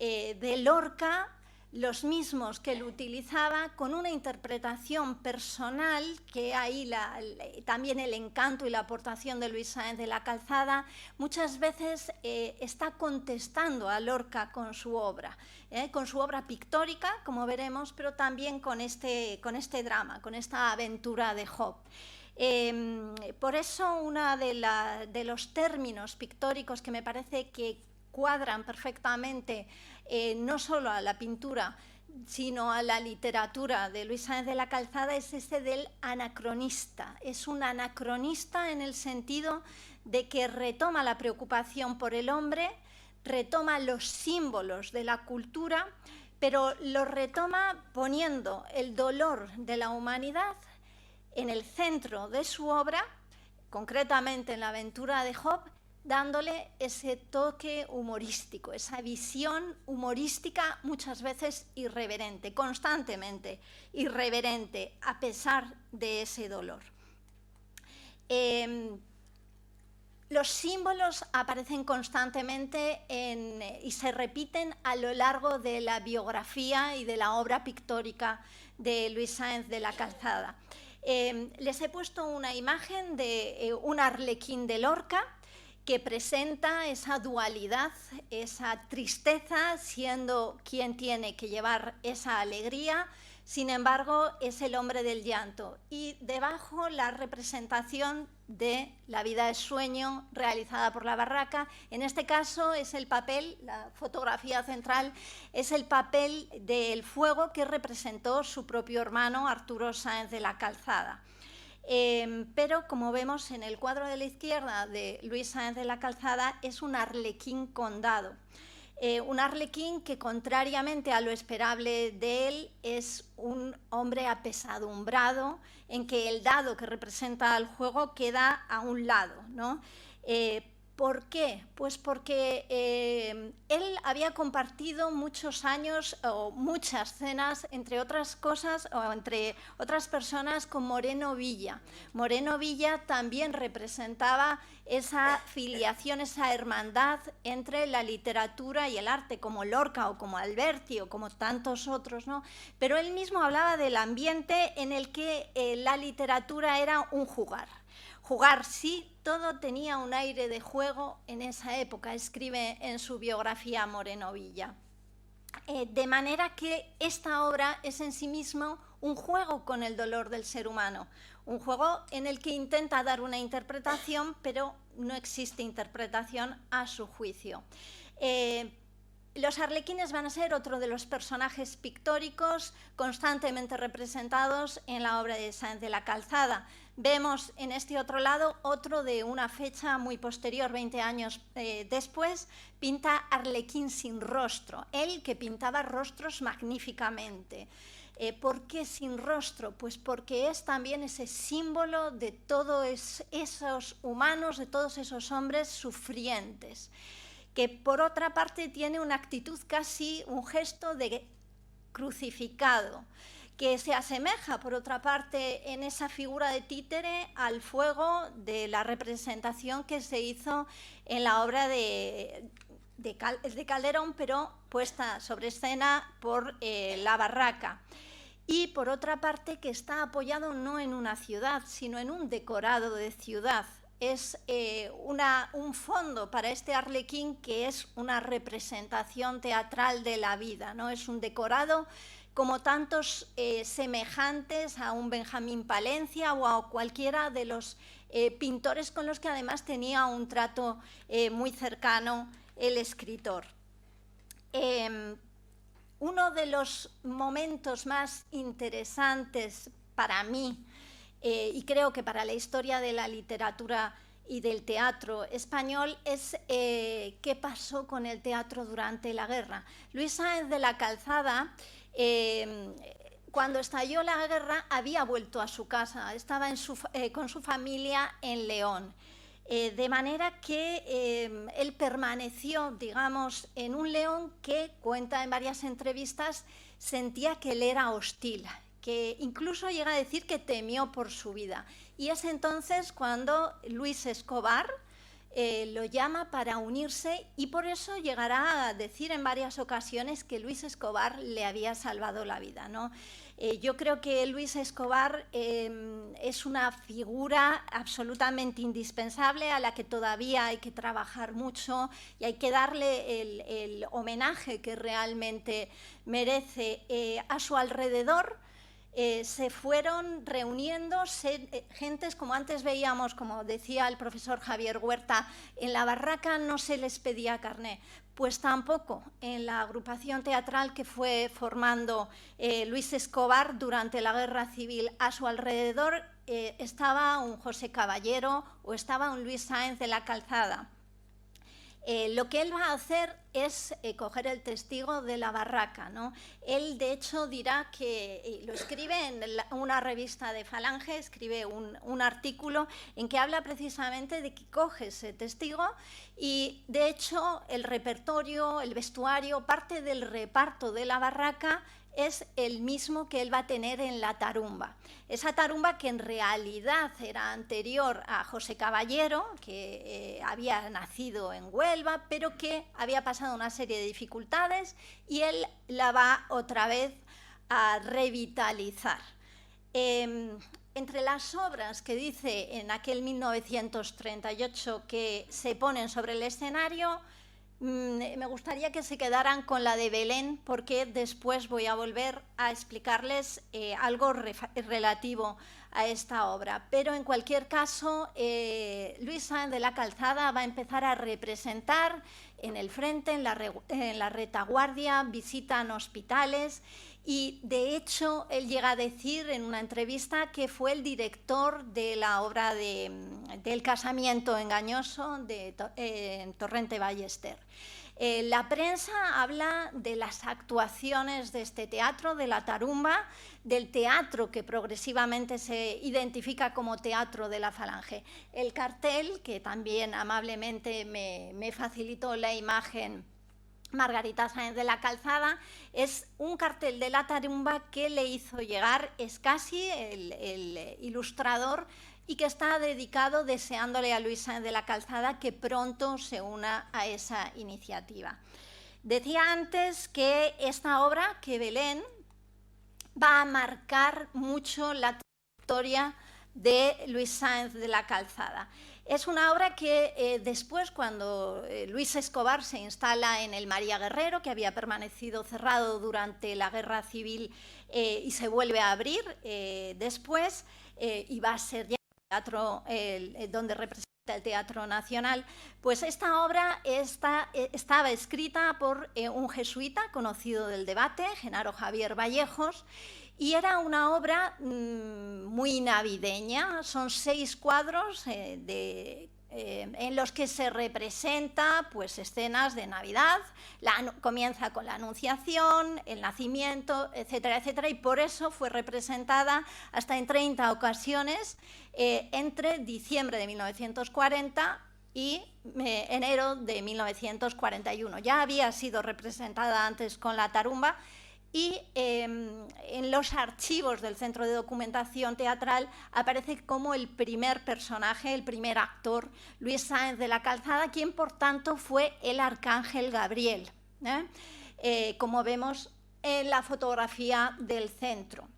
de Lorca, los mismos que él utilizaba, con una interpretación personal, que ahí también el encanto y la aportación de Luis Sáenz de la Calzada, muchas veces está contestando a Lorca con su obra pictórica, como veremos, pero también con este drama, con esta aventura de Job. Por eso uno de los términos pictóricos que me parece que cuadran perfectamente no solo a la pintura, sino a la literatura de Luis Sáenz de la Calzada es ese del anacronista. Es un anacronista en el sentido de que retoma la preocupación por el hombre, retoma los símbolos de la cultura, pero lo retoma poniendo el dolor de la humanidad en el centro de su obra, concretamente en la aventura de Job, dándole ese toque humorístico, esa visión humorística muchas veces irreverente, constantemente irreverente, a pesar de ese dolor. Los símbolos aparecen constantemente y se repiten a lo largo de la biografía y de la obra pictórica de Luis Sáenz de la Calzada. Les he puesto una imagen de un arlequín de Lorca, que presenta esa dualidad, esa tristeza, siendo quien tiene que llevar esa alegría, sin embargo, es el hombre del llanto. Y debajo la representación de La vida es sueño, realizada por la barraca. En este caso es el papel, la fotografía central, es el papel del fuego que representó su propio hermano Arturo Sáenz de la Calzada. pero como vemos en el cuadro de la izquierda de Luis Sáenz de la Calzada, es un arlequín con dado. Un arlequín que, contrariamente a lo esperable de él, es un hombre apesadumbrado, en que el dado que representa al juego queda a un lado, ¿no? ¿Por qué? Pues porque él había compartido muchos años o muchas cenas, entre otras cosas, o entre otras personas, con Moreno Villa. Moreno Villa también representaba esa filiación, esa hermandad entre la literatura y el arte, como Lorca o como Alberti o como tantos otros, ¿no? Pero él mismo hablaba del ambiente en el que la literatura era un jugar. Jugar, sí, todo tenía un aire de juego en esa época, escribe en su biografía Moreno Villa. De manera que esta obra es en sí mismo un juego con el dolor del ser humano, un juego en el que intenta dar una interpretación, pero no existe interpretación a su juicio. Los arlequines van a ser otro de los personajes pictóricos constantemente representados en la obra de Sáenz de la Calzada. Vemos en este otro lado otro de una fecha muy posterior, 20 años después, pinta Arlequín sin rostro, él que pintaba rostros magníficamente. ¿Por qué sin rostro? Pues porque es también ese símbolo de todos esos humanos, de todos esos hombres sufrientes, que por otra parte tiene una actitud casi, un gesto de crucificado, que se asemeja, por otra parte, en esa figura de títere al fuego de la representación que se hizo en la obra de Calderón, pero puesta sobre escena por La Barraca. Y, por otra parte, que está apoyado no en una ciudad, sino en un decorado de ciudad. Es un fondo para este arlequín que es una representación teatral de la vida, ¿no? Es un decorado como tantos semejantes a un Benjamín Palencia o a cualquiera de los pintores con los que además tenía un trato muy cercano el escritor. Uno de los momentos más interesantes para mí, y creo que para la historia de la literatura y del teatro español, es qué pasó con el teatro durante la guerra. Luis Sáenz de la Calzada, cuando estalló la guerra, había vuelto a su casa, estaba con su familia en León. De manera que él permaneció, digamos, en un León que, cuenta en varias entrevistas, sentía que él era hostil, que incluso llega a decir que temió por su vida. Y es entonces cuando Luis Escobar lo llama para unirse, y por eso llegará a decir en varias ocasiones que Luis Escobar le había salvado la vida, ¿no? Yo creo que Luis Escobar es una figura absolutamente indispensable a la que todavía hay que trabajar mucho y hay que darle el homenaje que realmente merece. A su alrededor se fueron reuniendo gentes, como antes veíamos, como decía el profesor Javier Huerta, en La Barraca no se les pedía carné, pues tampoco en la agrupación teatral que fue formando Luis Escobar durante la Guerra Civil. A su alrededor estaba un José Caballero o estaba un Luis Sáenz de la Calzada. Lo que él va a hacer es coger el testigo de La Barraca, ¿no? Él, de hecho, dirá que, lo escribe en una revista de Falange, escribe un artículo en que habla precisamente de que coge ese testigo y, de hecho, el repertorio, el vestuario, parte del reparto de La Barraca es el mismo que él va a tener en la tarumba. Esa tarumba que en realidad era anterior a José Caballero, que había nacido en Huelva, pero que había pasado una serie de dificultades y él la va otra vez a revitalizar. Entre las obras que dice en aquel 1938 que se ponen sobre el escenario, me gustaría que se quedaran con la de Belén, porque después voy a volver a explicarles algo relativo a esta obra. Pero en cualquier caso, Luis Sáenz de la Calzada va a empezar a representar en el frente, en la retaguardia, visitan hospitales y de hecho él llega a decir en una entrevista que fue el director de la obra del casamiento engañoso de Torrente Ballester. La prensa habla de las actuaciones de este teatro, de la Tarumba, del teatro que progresivamente se identifica como teatro de la Falange. El cartel, que también amablemente me facilitó la imagen Margarita Sáenz de la Calzada, es un cartel de la Tarumba que le hizo llegar Escasi, el ilustrador, y que está dedicado deseándole a Luis Sáenz de la Calzada que pronto se una a esa iniciativa. Decía antes que esta obra, que Belén, va a marcar mucho la trayectoria de Luis Sáenz de la Calzada. Es una obra que después, cuando Luis Escobar se instala en el María Guerrero, que había permanecido cerrado durante la Guerra Civil y se vuelve a abrir después, y va a ser ya teatro donde representa el Teatro Nacional, pues esta obra estaba escrita por un jesuita conocido del debate, Genaro Javier Vallejos, y era una obra muy navideña. Son 6 cuadros en los que se representa pues, escenas de Navidad. Comienza con la Anunciación, el nacimiento, etcétera, etcétera, y por eso fue representada hasta en 30 ocasiones entre diciembre de 1940 y enero de 1941. Ya había sido representada antes con la Tarumba, y en los archivos del Centro de Documentación Teatral aparece como el primer personaje, el primer actor, Luis Sáenz de la Calzada, quien por tanto fue el arcángel Gabriel, como vemos en la fotografía del centro.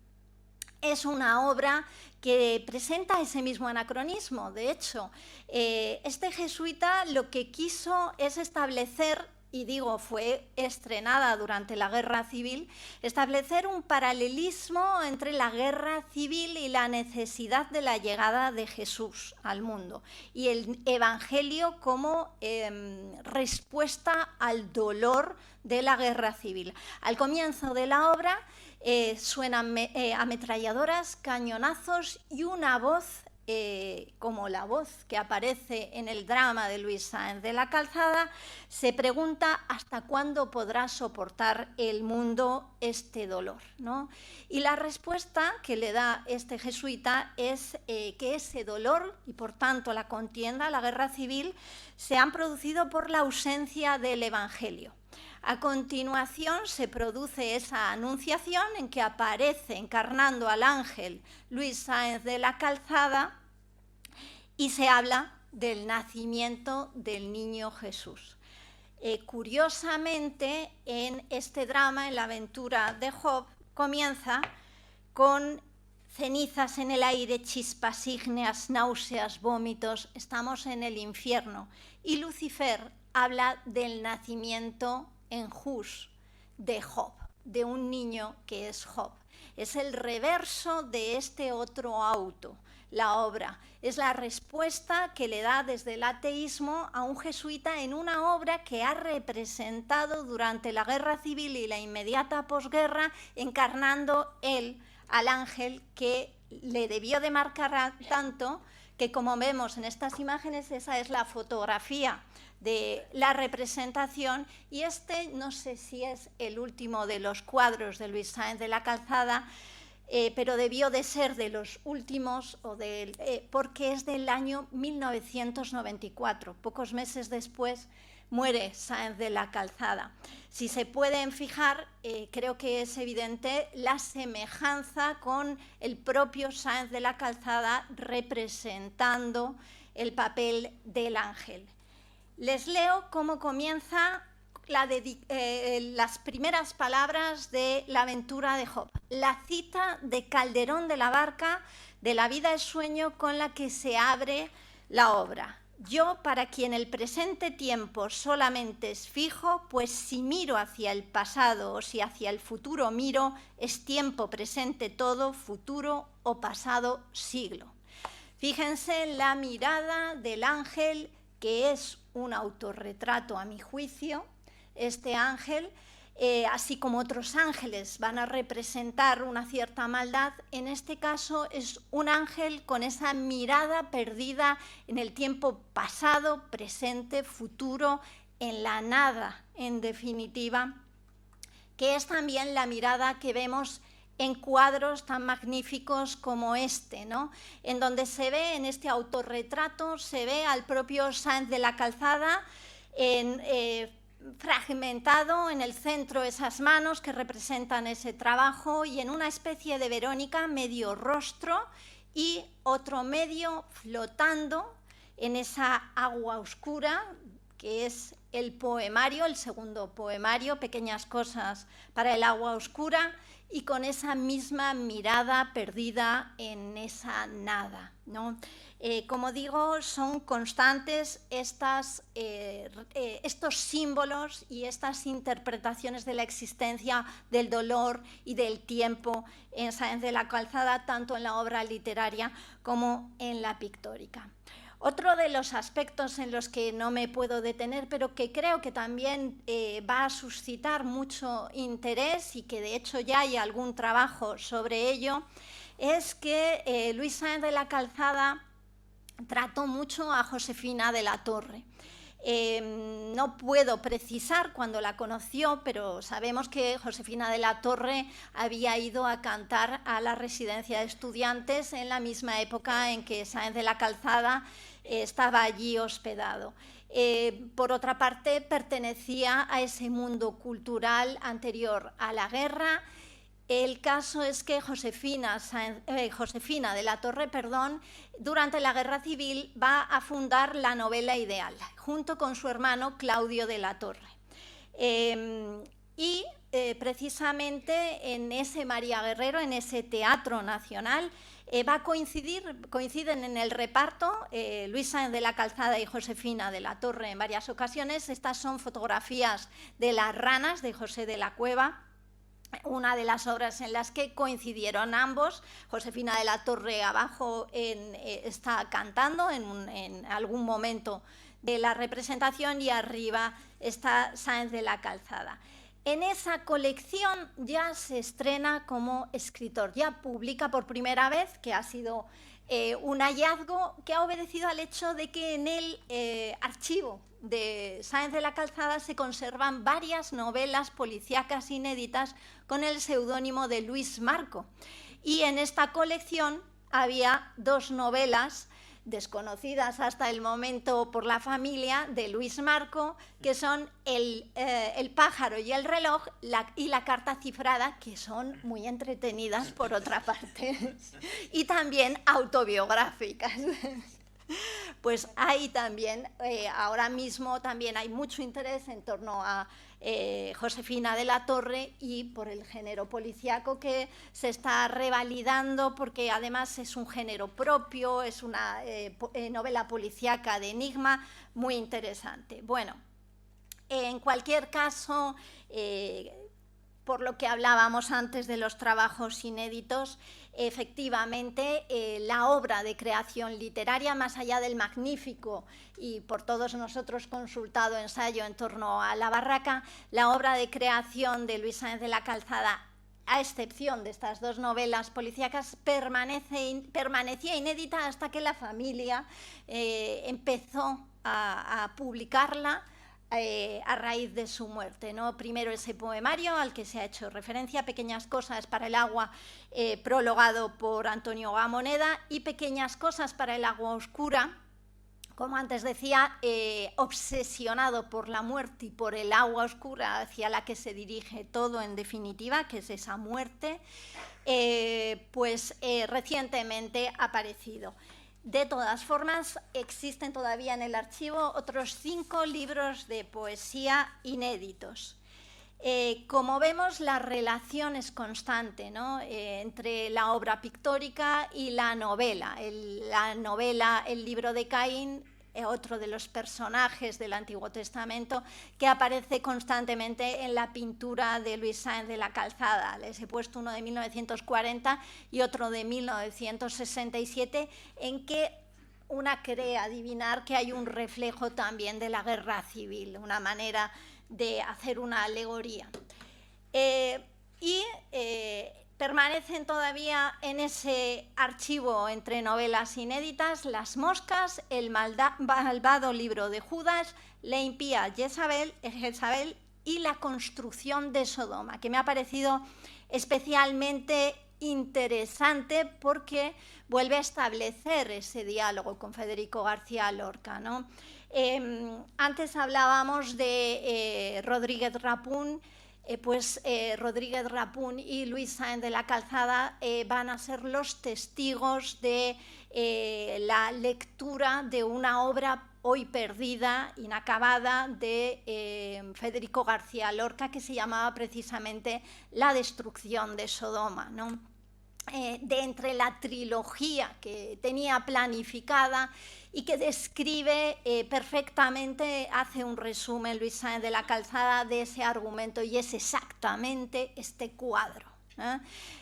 Es una obra que presenta ese mismo anacronismo. De hecho, este jesuita lo que quiso es establecer, y digo, fue estrenada durante la Guerra Civil, establecer un paralelismo entre la Guerra Civil y la necesidad de la llegada de Jesús al mundo, y el Evangelio como respuesta al dolor de la Guerra Civil. Al comienzo de la obra suenan ametralladoras, cañonazos y una voz, como la voz que aparece en el drama de Luis Sáenz de la Calzada, se pregunta hasta cuándo podrá soportar el mundo este dolor, ¿no? Y la respuesta que le da este jesuita es que ese dolor y por tanto la contienda, la guerra civil, se han producido por la ausencia del Evangelio. A continuación se produce esa anunciación en que aparece encarnando al ángel Luis Sáenz de la Calzada y se habla del nacimiento del niño Jesús. Curiosamente, en este drama, en la aventura de Job, comienza con cenizas en el aire, chispas ígneas, náuseas, vómitos, estamos en el infierno. Y Lucifer habla del nacimiento en Hus de Job, de un niño que es Job. Es el reverso de este otro auto, la obra. Es la respuesta que le da desde el ateísmo a un jesuita en una obra que ha representado durante la Guerra Civil y la inmediata posguerra, encarnando él al ángel que le debió de marcar tanto que, como vemos en estas imágenes, esa es la fotografía de la representación, y este no sé si es el último de los cuadros de Luis Sáenz de la Calzada, pero debió de ser de los últimos, porque es del año 1994, pocos meses después muere Sáenz de la Calzada. Si se pueden fijar, creo que es evidente la semejanza con el propio Sáenz de la Calzada representando el papel del ángel. Les leo cómo comienza las primeras palabras de la aventura de Job. La cita de Calderón de la Barca de La vida es sueño, con la que se abre la obra. Yo, para quien el presente tiempo solamente es fijo, pues si miro hacia el pasado o si hacia el futuro miro, es tiempo presente todo, futuro o pasado siglo. Fíjense en la mirada del ángel, que es un autorretrato a mi juicio. Este ángel así como otros ángeles van a representar una cierta maldad, en este caso es un ángel con esa mirada perdida en el tiempo pasado, presente, futuro, en la nada, en definitiva, que es también la mirada que vemos en cuadros tan magníficos como este, ¿no? En donde se ve, en este autorretrato, se ve al propio Sáenz de la Calzada fragmentado en el centro, esas manos que representan ese trabajo, y en una especie de Verónica medio rostro y otro medio flotando en esa agua oscura, que es el poemario, el segundo poemario, Pequeñas cosas para el agua oscura, y con esa misma mirada perdida en esa nada, ¿no? Como digo, son constantes estos símbolos y estas interpretaciones de la existencia, del dolor y del tiempo en Sáenz de la Calzada, tanto en la obra literaria como en la pictórica. Otro de los aspectos en los que no me puedo detener, pero que creo que también va a suscitar mucho interés y que de hecho ya hay algún trabajo sobre ello, es que Luis Sáenz de la Calzada trató mucho a Josefina de la Torre. No puedo precisar cuándo la conoció, pero sabemos que Josefina de la Torre había ido a cantar a la residencia de estudiantes en la misma época en que Sáenz de la Calzada estaba allí hospedado. Por otra parte, pertenecía a ese mundo cultural anterior a la guerra. El caso es que Josefina de la Torre, durante la Guerra Civil va a fundar La Novela Ideal, junto con su hermano Claudio de la Torre. Precisamente en ese María Guerrero, en ese Teatro Nacional, coinciden en el reparto Luis Sáenz de la Calzada y Josefina de la Torre en varias ocasiones. Estas son fotografías de Las ranas, de José de la Cueva, una de las obras en las que coincidieron ambos. Josefina de la Torre abajo está cantando en algún momento de la representación y arriba está Sáenz de la Calzada. En esa colección ya se estrena como escritor, ya publica por primera vez, que ha sido un hallazgo que ha obedecido al hecho de que en el archivo de Sáenz de la Calzada se conservan varias novelas policíacas inéditas con el seudónimo de Luis Marco. Y en esta colección había dos novelas desconocidas hasta el momento por la familia de Luis Marco, que son El pájaro y el reloj y La carta cifrada, que son muy entretenidas por otra parte, y también autobiográficas. Pues hay también, ahora mismo también hay mucho interés en torno a Josefina de la Torre y por el género policíaco que se está revalidando, porque además es un género propio, es una novela policíaca de enigma muy interesante. Bueno, en cualquier caso, por lo que hablábamos antes de los trabajos inéditos, efectivamente la obra de creación literaria, más allá del magnífico y por todos nosotros consultado ensayo en torno a La barraca, la obra de creación de Luis Sáenz de la Calzada, a excepción de estas dos novelas policíacas, permanecía inédita hasta que la familia empezó a publicarla a raíz de su muerte, ¿no? Primero ese poemario al que se ha hecho referencia, Pequeñas cosas para el agua, prologado por Antonio Gamoneda, y Pequeñas cosas para el agua oscura, como antes decía, obsesionado por la muerte y por el agua oscura hacia la que se dirige todo en definitiva, que es esa muerte, recientemente ha aparecido. De todas formas, existen todavía en el archivo otros 5 libros de poesía inéditos. Como vemos, la relación es constante, ¿no? Entre la obra pictórica y la novela. El libro de Caín, otro de los personajes del Antiguo Testamento que aparece constantemente en la pintura de Luis Sáenz de la Calzada. Les he puesto uno de 1940 y otro de 1967, en que una cree adivinar que hay un reflejo también de la guerra civil, una manera de hacer una alegoría. Permanecen todavía en ese archivo entre novelas inéditas Las moscas, El malvado libro de Judas, La impía Jezabel y La construcción de Sodoma, que me ha parecido especialmente interesante porque vuelve a establecer ese diálogo con Federico García Lorca, ¿no? Antes hablábamos de Rodríguez Rapún. Rodríguez Rapún y Luis Sáenz de la Calzada van a ser los testigos de la lectura de una obra hoy perdida, inacabada, de Federico García Lorca, que se llamaba precisamente La destrucción de Sodoma, ¿no? De entre la trilogía que tenía planificada y que describe perfectamente, hace un resumen Luis Sáenz de la Calzada de ese argumento, y es exactamente este cuadro, ¿eh?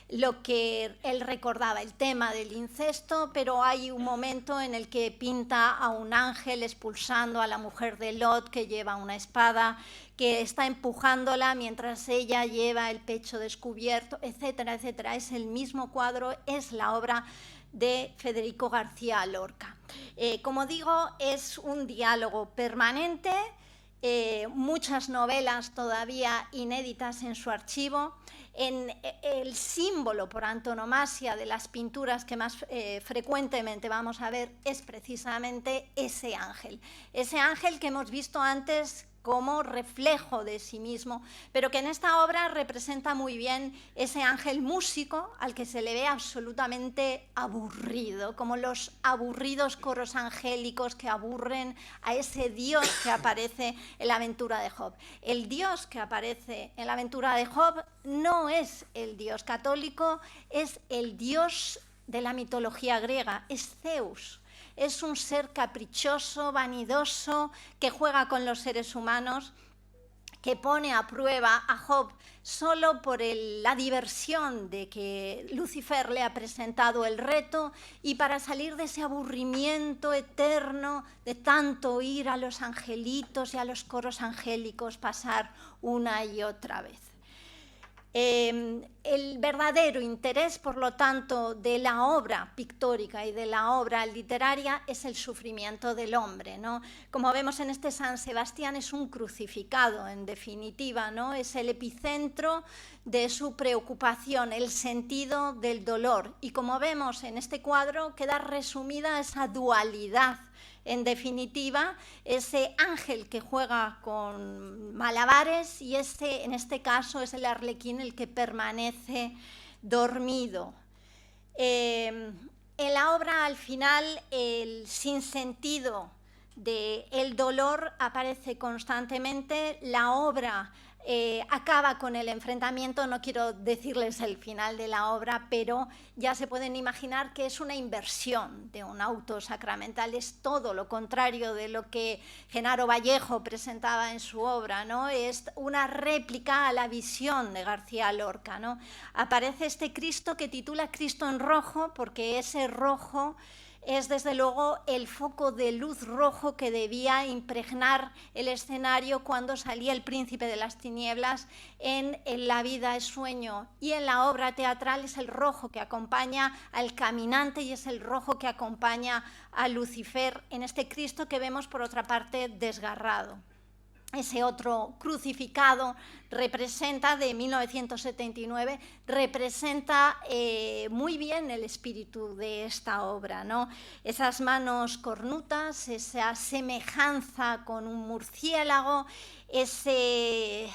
Lo que él recordaba, el tema del incesto, pero hay un momento en el que pinta a un ángel expulsando a la mujer de Lot, que lleva una espada, que está empujándola mientras ella lleva el pecho descubierto, etcétera, etcétera. Es el mismo cuadro, es la obra de Federico García Lorca. Como digo, es un diálogo permanente, muchas novelas todavía inéditas en su archivo. El símbolo por antonomasia de las pinturas que más frecuentemente vamos a ver es precisamente ese ángel que hemos visto antes como reflejo de sí mismo, pero que en esta obra representa muy bien ese ángel músico al que se le ve absolutamente aburrido, como los aburridos coros angélicos que aburren a ese Dios que aparece en la aventura de Job. El Dios que aparece en la aventura de Job no es el Dios católico, es el Dios de la mitología griega, es Zeus. Es un ser caprichoso, vanidoso, que juega con los seres humanos, que pone a prueba a Job solo por la diversión de que Lucifer le ha presentado el reto, y para salir de ese aburrimiento eterno de tanto oír a los angelitos y a los coros angélicos pasar una y otra vez. El verdadero interés, por lo tanto, de la obra pictórica y de la obra literaria es el sufrimiento del hombre, ¿no? Como vemos en este San Sebastián, es un crucificado, en definitiva, ¿no? Es el epicentro de su preocupación, el sentido del dolor. Y como vemos en este cuadro, queda resumida esa dualidad. En definitiva, ese ángel que juega con malabares, y en este caso es el arlequín el que permanece dormido. En la obra, al final, el sinsentido del dolor aparece constantemente. La obra acaba con el enfrentamiento. No quiero decirles el final de la obra, pero ya se pueden imaginar que es una inversión de un auto sacramental, es todo lo contrario de lo que Genaro Vallejo presentaba en su obra, ¿no? Es una réplica a la visión de García Lorca, ¿no? Aparece este Cristo que titula Cristo en rojo, porque ese rojo es desde luego el foco de luz rojo que debía impregnar el escenario cuando salía el príncipe de las tinieblas en La vida es sueño, y en la obra teatral es el rojo que acompaña al caminante y es el rojo que acompaña a Lucifer en este Cristo que vemos por otra parte desgarrado. Ese otro crucificado representa, de 1979, representa muy bien el espíritu de esta obra, ¿no? Esas manos cornutas, esa semejanza con un murciélago, ese,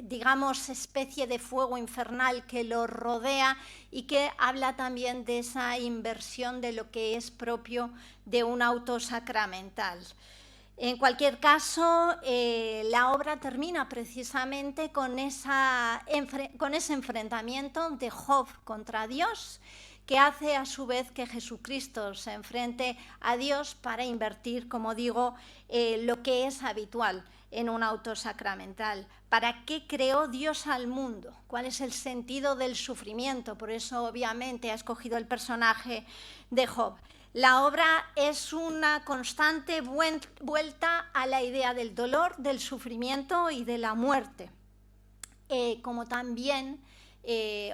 digamos, especie de fuego infernal que lo rodea y que habla también de esa inversión de lo que es propio de un auto sacramental. En cualquier caso, la obra termina precisamente con ese enfrentamiento de Job contra Dios, que hace a su vez que Jesucristo se enfrente a Dios para invertir, como digo, lo que es habitual en un auto sacramental. ¿Para qué creó Dios al mundo? ¿Cuál es el sentido del sufrimiento? Por eso, obviamente, ha escogido el personaje de Job. La obra es una constante vuelta a la idea del dolor, del sufrimiento y de la muerte. como también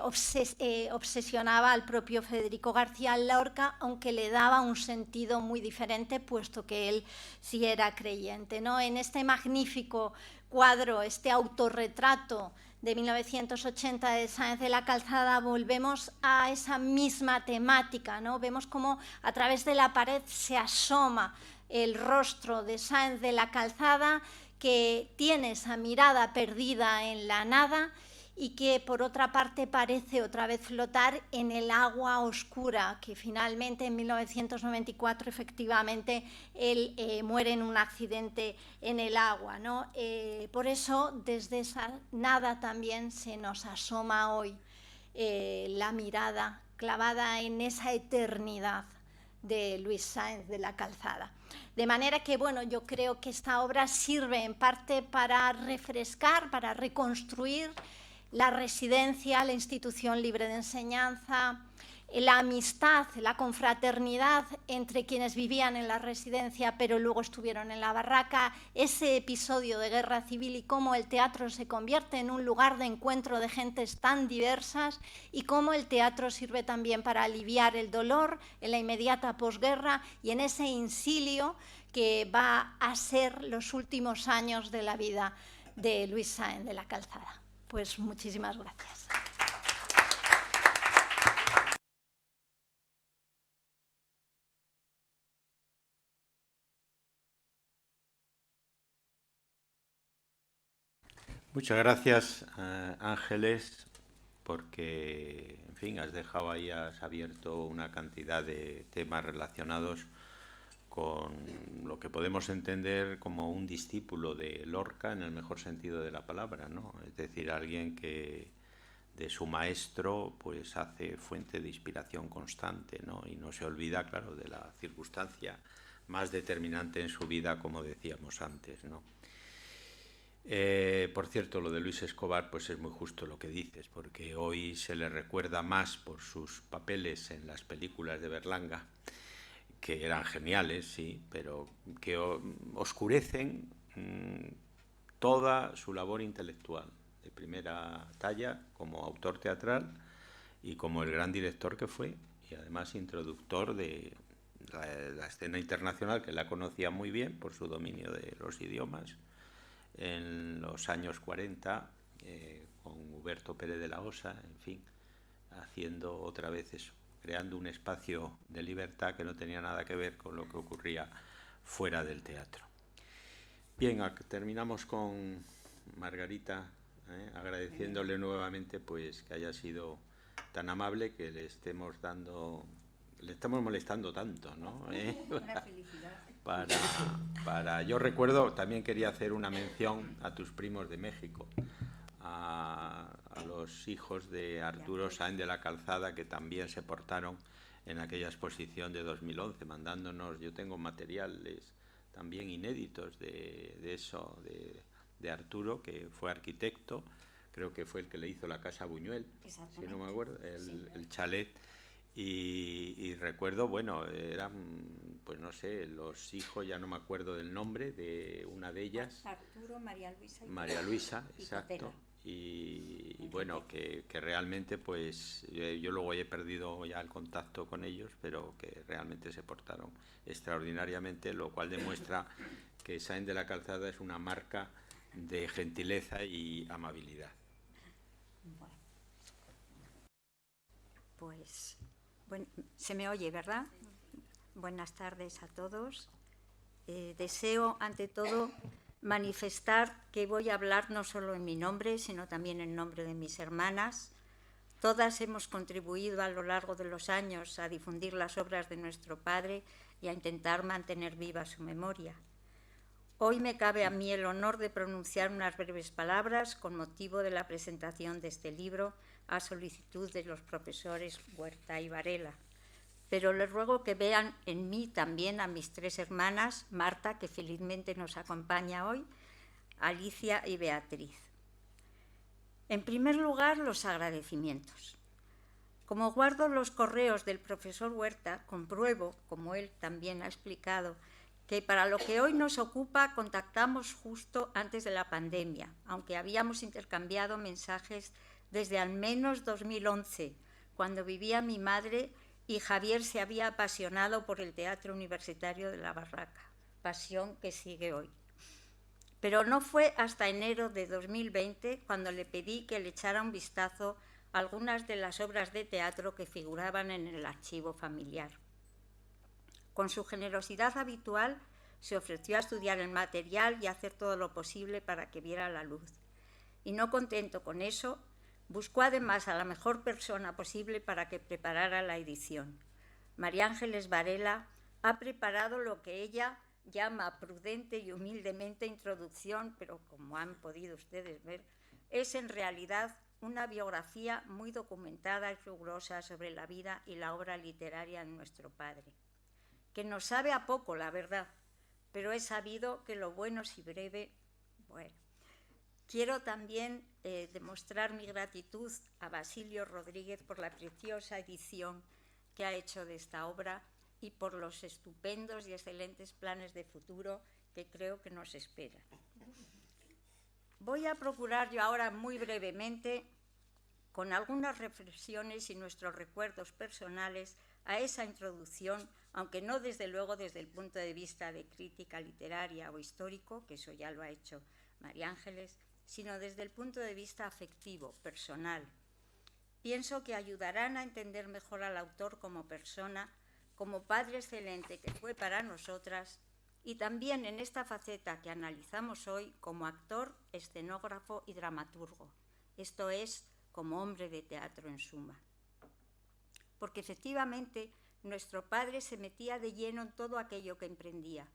obsesionaba al propio Federico García Lorca, aunque le daba un sentido muy diferente, puesto que él sí era creyente, ¿no? En este magnífico cuadro, este autorretrato de 1980 de Sáenz de la Calzada, volvemos a esa misma temática, ¿no? Vemos cómo a través de la pared se asoma el rostro de Sáenz de la Calzada, que tiene esa mirada perdida en la nada y que por otra parte parece otra vez flotar en el agua oscura, que finalmente en 1994 efectivamente él muere en un accidente en el agua, ¿no? Por eso desde esa nada también se nos asoma hoy la mirada clavada en esa eternidad de Luis Sáenz de la Calzada. De manera que, bueno, yo creo que esta obra sirve en parte para refrescar, para reconstruir la residencia, la institución libre de enseñanza, la amistad, la confraternidad entre quienes vivían en la residencia pero luego estuvieron en la barraca, ese episodio de guerra civil y cómo el teatro se convierte en un lugar de encuentro de gentes tan diversas y cómo el teatro sirve también para aliviar el dolor en la inmediata posguerra y en ese insilio que va a ser los últimos años de la vida de Luis Sáenz de la Calzada. Pues muchísimas gracias. Muchas gracias, Ángeles, porque, en fin, has dejado ahí, has abierto una cantidad de temas relacionados con lo que podemos entender como un discípulo de Lorca en el mejor sentido de la palabra, ¿no? Es decir, alguien que de su maestro pues hace fuente de inspiración constante, ¿no? Y no se olvida, claro, de la circunstancia más determinante en su vida, como decíamos antes, ¿no? Por cierto, lo de Luis Escobar pues es muy justo lo que dices, porque hoy se le recuerda más por sus papeles en las películas de Berlanga, que eran geniales, sí, pero que oscurecen toda su labor intelectual de primera talla como autor teatral y como el gran director que fue, y además introductor de la escena internacional, que la conocía muy bien por su dominio de los idiomas en los años 40, con Huberto Pérez de la Osa, en fin, haciendo otra vez eso, creando un espacio de libertad que no tenía nada que ver con lo que ocurría fuera del teatro. Bien, terminamos con Margarita, agradeciéndole nuevamente pues que haya sido tan amable, que le estemos molestando tanto, ¿no? Una felicidad. Yo recuerdo, también quería hacer una mención a tus primos de México, a los hijos de Arturo Sáenz de la Calzada, que también se portaron en aquella exposición de 2011, mandándonos, yo tengo materiales también inéditos de eso, de Arturo, que fue arquitecto, creo que fue el que le hizo la casa a Buñuel, si no me acuerdo, el chalet, y recuerdo, bueno, eran, pues no sé, los hijos, ya no me acuerdo del nombre de una de ellas. Arturo, María Luisa. María Luisa, exacto. Totela. Y bueno, que realmente pues yo luego he perdido ya el contacto con ellos, pero que realmente se portaron extraordinariamente, lo cual demuestra que Sáenz de la Calzada es una marca de gentileza y amabilidad. Bueno, pues se me oye, ¿verdad? Buenas tardes a todos. Deseo, ante todo, manifestar que voy a hablar no solo en mi nombre, sino también en nombre de mis hermanas. Todas hemos contribuido a lo largo de los años a difundir las obras de nuestro padre y a intentar mantener viva su memoria. Hoy me cabe a mí el honor de pronunciar unas breves palabras con motivo de la presentación de este libro a solicitud de los profesores Huerta y Varela. Pero les ruego que vean en mí también a mis tres hermanas, Marta, que felizmente nos acompaña hoy, Alicia y Beatriz. En primer lugar, los agradecimientos. Como guardo los correos del profesor Huerta, compruebo, como él también ha explicado, que para lo que hoy nos ocupa contactamos justo antes de la pandemia, aunque habíamos intercambiado mensajes desde al menos 2011, cuando vivía mi madre y Javier se había apasionado por el Teatro Universitario de la Barraca, pasión que sigue hoy. Pero no fue hasta enero de 2020 cuando le pedí que le echara un vistazo a algunas de las obras de teatro que figuraban en el archivo familiar. Con su generosidad habitual, se ofreció a estudiar el material y a hacer todo lo posible para que viera la luz. Y no contento con eso, buscó además a la mejor persona posible para que preparara la edición. María Ángeles Varela ha preparado lo que ella llama prudente y humildemente introducción, pero como han podido ustedes ver, es en realidad una biografía muy documentada y rigurosa sobre la vida y la obra literaria de nuestro padre, que nos sabe a poco, la verdad, pero es sabido que lo bueno si breve, bueno. Quiero también demostrar mi gratitud a Basilio Rodríguez por la preciosa edición que ha hecho de esta obra y por los estupendos y excelentes planes de futuro que creo que nos esperan. Voy a procurar yo ahora muy brevemente, con algunas reflexiones y nuestros recuerdos personales, a esa introducción, aunque no desde luego desde el punto de vista de crítica literaria o histórico, que eso ya lo ha hecho María Ángeles, sino desde el punto de vista afectivo, personal. Pienso que ayudarán a entender mejor al autor como persona, como padre excelente que fue para nosotras, y también en esta faceta que analizamos hoy como actor, escenógrafo y dramaturgo, esto es, como hombre de teatro en suma. Porque efectivamente nuestro padre se metía de lleno en todo aquello que emprendía,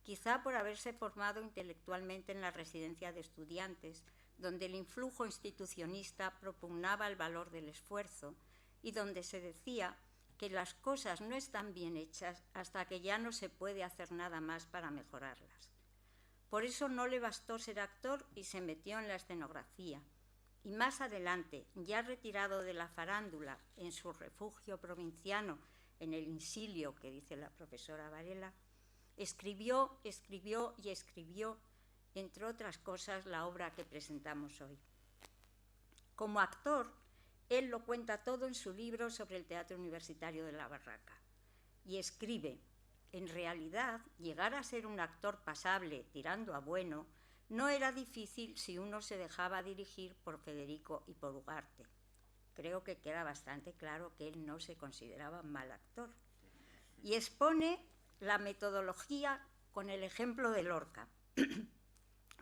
quizá por haberse formado intelectualmente en la residencia de estudiantes, donde el influjo institucionista propugnaba el valor del esfuerzo y donde se decía que las cosas no están bien hechas hasta que ya no se puede hacer nada más para mejorarlas. Por eso no le bastó ser actor y se metió en la escenografía. Y más adelante, ya retirado de la farándula en su refugio provinciano, en el Insilio, que dice la profesora Varela, escribió, entre otras cosas, la obra que presentamos hoy. Como actor, él lo cuenta todo en su libro sobre el Teatro Universitario de la Barraca. Y escribe, en realidad, llegar a ser un actor pasable, tirando a bueno, no era difícil si uno se dejaba dirigir por Federico y por Ugarte. Creo que queda bastante claro que él no se consideraba mal actor. Y expone la metodología con el ejemplo de Lorca.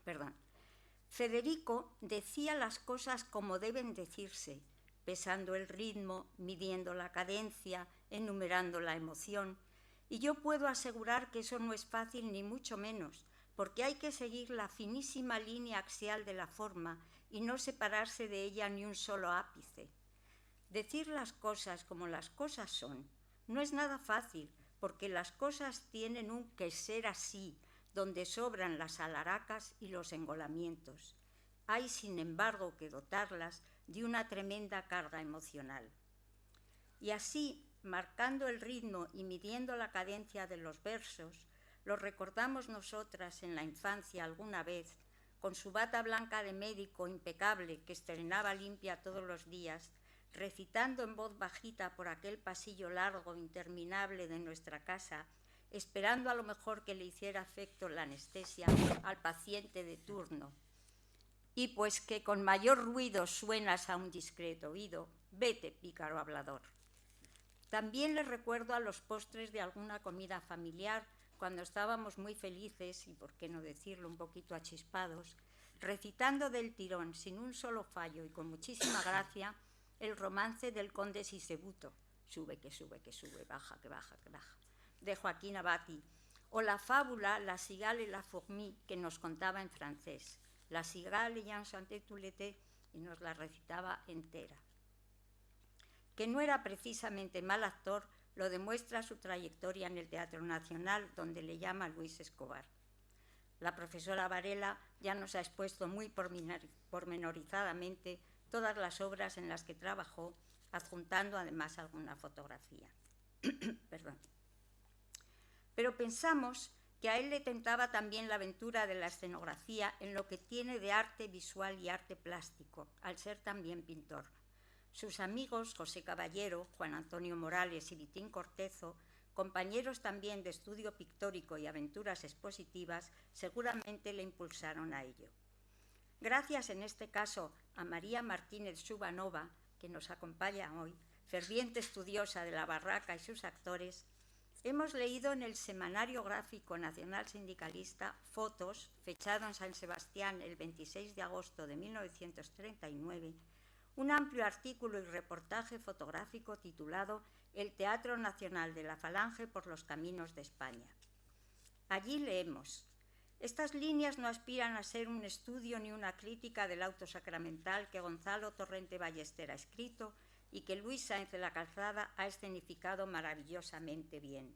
Perdón. Federico decía las cosas como deben decirse, pesando el ritmo, midiendo la cadencia, enumerando la emoción. Y yo puedo asegurar que eso no es fácil ni mucho menos, porque hay que seguir la finísima línea axial de la forma y no separarse de ella ni un solo ápice. Decir las cosas como las cosas son no es nada fácil, porque las cosas tienen un que ser así, donde sobran las alaracas y los engolamientos. Hay, sin embargo, que dotarlas de una tremenda carga emocional. Y así, marcando el ritmo y midiendo la cadencia de los versos, lo recordamos nosotras en la infancia alguna vez, con su bata blanca de médico impecable que estrenaba limpia todos los días, recitando en voz bajita por aquel pasillo largo interminable de nuestra casa, esperando a lo mejor que le hiciera efecto la anestesia al paciente de turno. Y pues que con mayor ruido suenas a un discreto oído, vete, pícaro hablador. También les recuerdo a los postres de alguna comida familiar, cuando estábamos muy felices, y por qué no decirlo un poquito achispados, recitando del tirón, sin un solo fallo y con muchísima gracia, el romance del conde Sisebuto, sube, que sube, que sube, baja, que baja, que baja, de Joaquín Abati, o la fábula La cigale et la fourmi, que nos contaba en francés, La cigale y un chanté tout l'été, y nos la recitaba entera. Que no era precisamente mal actor, lo demuestra su trayectoria en el Teatro Nacional, donde le llama Luis Escobar. La profesora Varela ya nos ha expuesto muy pormenorizadamente todas las obras en las que trabajó, adjuntando además alguna fotografía. Perdón. Pero pensamos que a él le tentaba también la aventura de la escenografía en lo que tiene de arte visual y arte plástico, al ser también pintor. Sus amigos José Caballero, Juan Antonio Morales y Vitín Cortezo, compañeros también de estudio pictórico y aventuras expositivas, seguramente le impulsaron a ello. Gracias en este caso a María Martínez Subanova, que nos acompaña hoy, ferviente estudiosa de la barraca y sus actores, hemos leído en el Semanario Gráfico Nacional Sindicalista Fotos, fechado en San Sebastián el 26 de agosto de 1939, un amplio artículo y reportaje fotográfico titulado El Teatro Nacional de la Falange por los Caminos de España. Allí leemos: estas líneas no aspiran a ser un estudio ni una crítica del auto sacramental que Gonzalo Torrente Ballester ha escrito y que Luis Sáenz de la Calzada ha escenificado maravillosamente bien.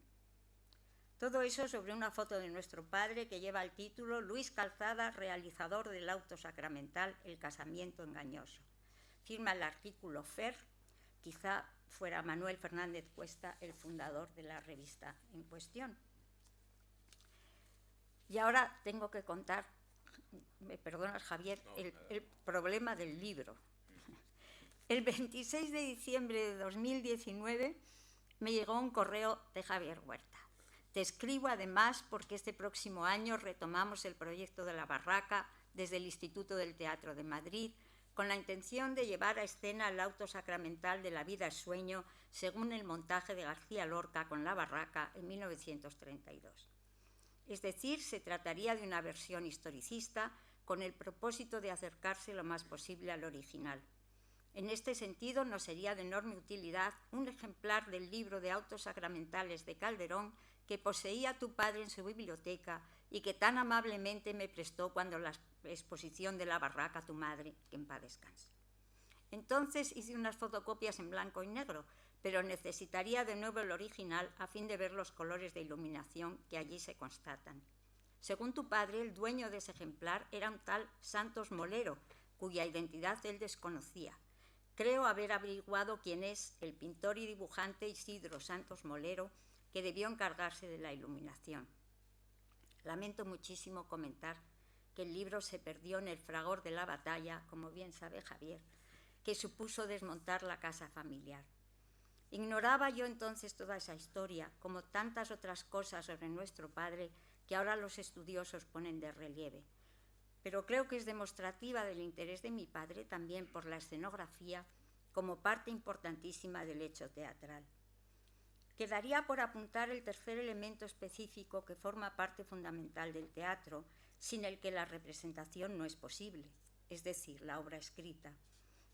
Todo eso sobre una foto de nuestro padre que lleva el título Luis Calzada, realizador del auto sacramental El casamiento engañoso. Firma el artículo Fer, quizá fuera Manuel Fernández Cuesta el fundador de la revista en cuestión. Y ahora tengo que contar, me perdonas Javier, el problema del libro. El 26 de diciembre de 2019 me llegó un correo de Javier Huerta. Te escribo además porque este próximo año retomamos el proyecto de la barraca desde el Instituto del Teatro de Madrid con la intención de llevar a escena el auto sacramental de La vida es sueño según el montaje de García Lorca con la barraca en 1932. Es decir, se trataría de una versión historicista con el propósito de acercarse lo más posible al original. En este sentido, nos sería de enorme utilidad un ejemplar del libro de autos sacramentales de Calderón que poseía tu padre en su biblioteca y que tan amablemente me prestó cuando la exposición de la barraca tu madre, que en paz descanse. Entonces hice unas fotocopias en blanco y negro, pero necesitaría de nuevo el original a fin de ver los colores de iluminación que allí se constatan. Según tu padre, el dueño de ese ejemplar era un tal Santos Molero, cuya identidad él desconocía. Creo haber averiguado quién es el pintor y dibujante Isidro Santos Molero, que debió encargarse de la iluminación. Lamento muchísimo comentar que el libro se perdió en el fragor de la batalla, como bien sabe Javier, que supuso desmontar la casa familiar. Ignoraba yo entonces toda esa historia, como tantas otras cosas sobre nuestro padre que ahora los estudiosos ponen de relieve. Pero creo que es demostrativa del interés de mi padre también por la escenografía como parte importantísima del hecho teatral. Quedaría por apuntar el tercer elemento específico que forma parte fundamental del teatro, sin el que la representación no es posible, es decir, la obra escrita.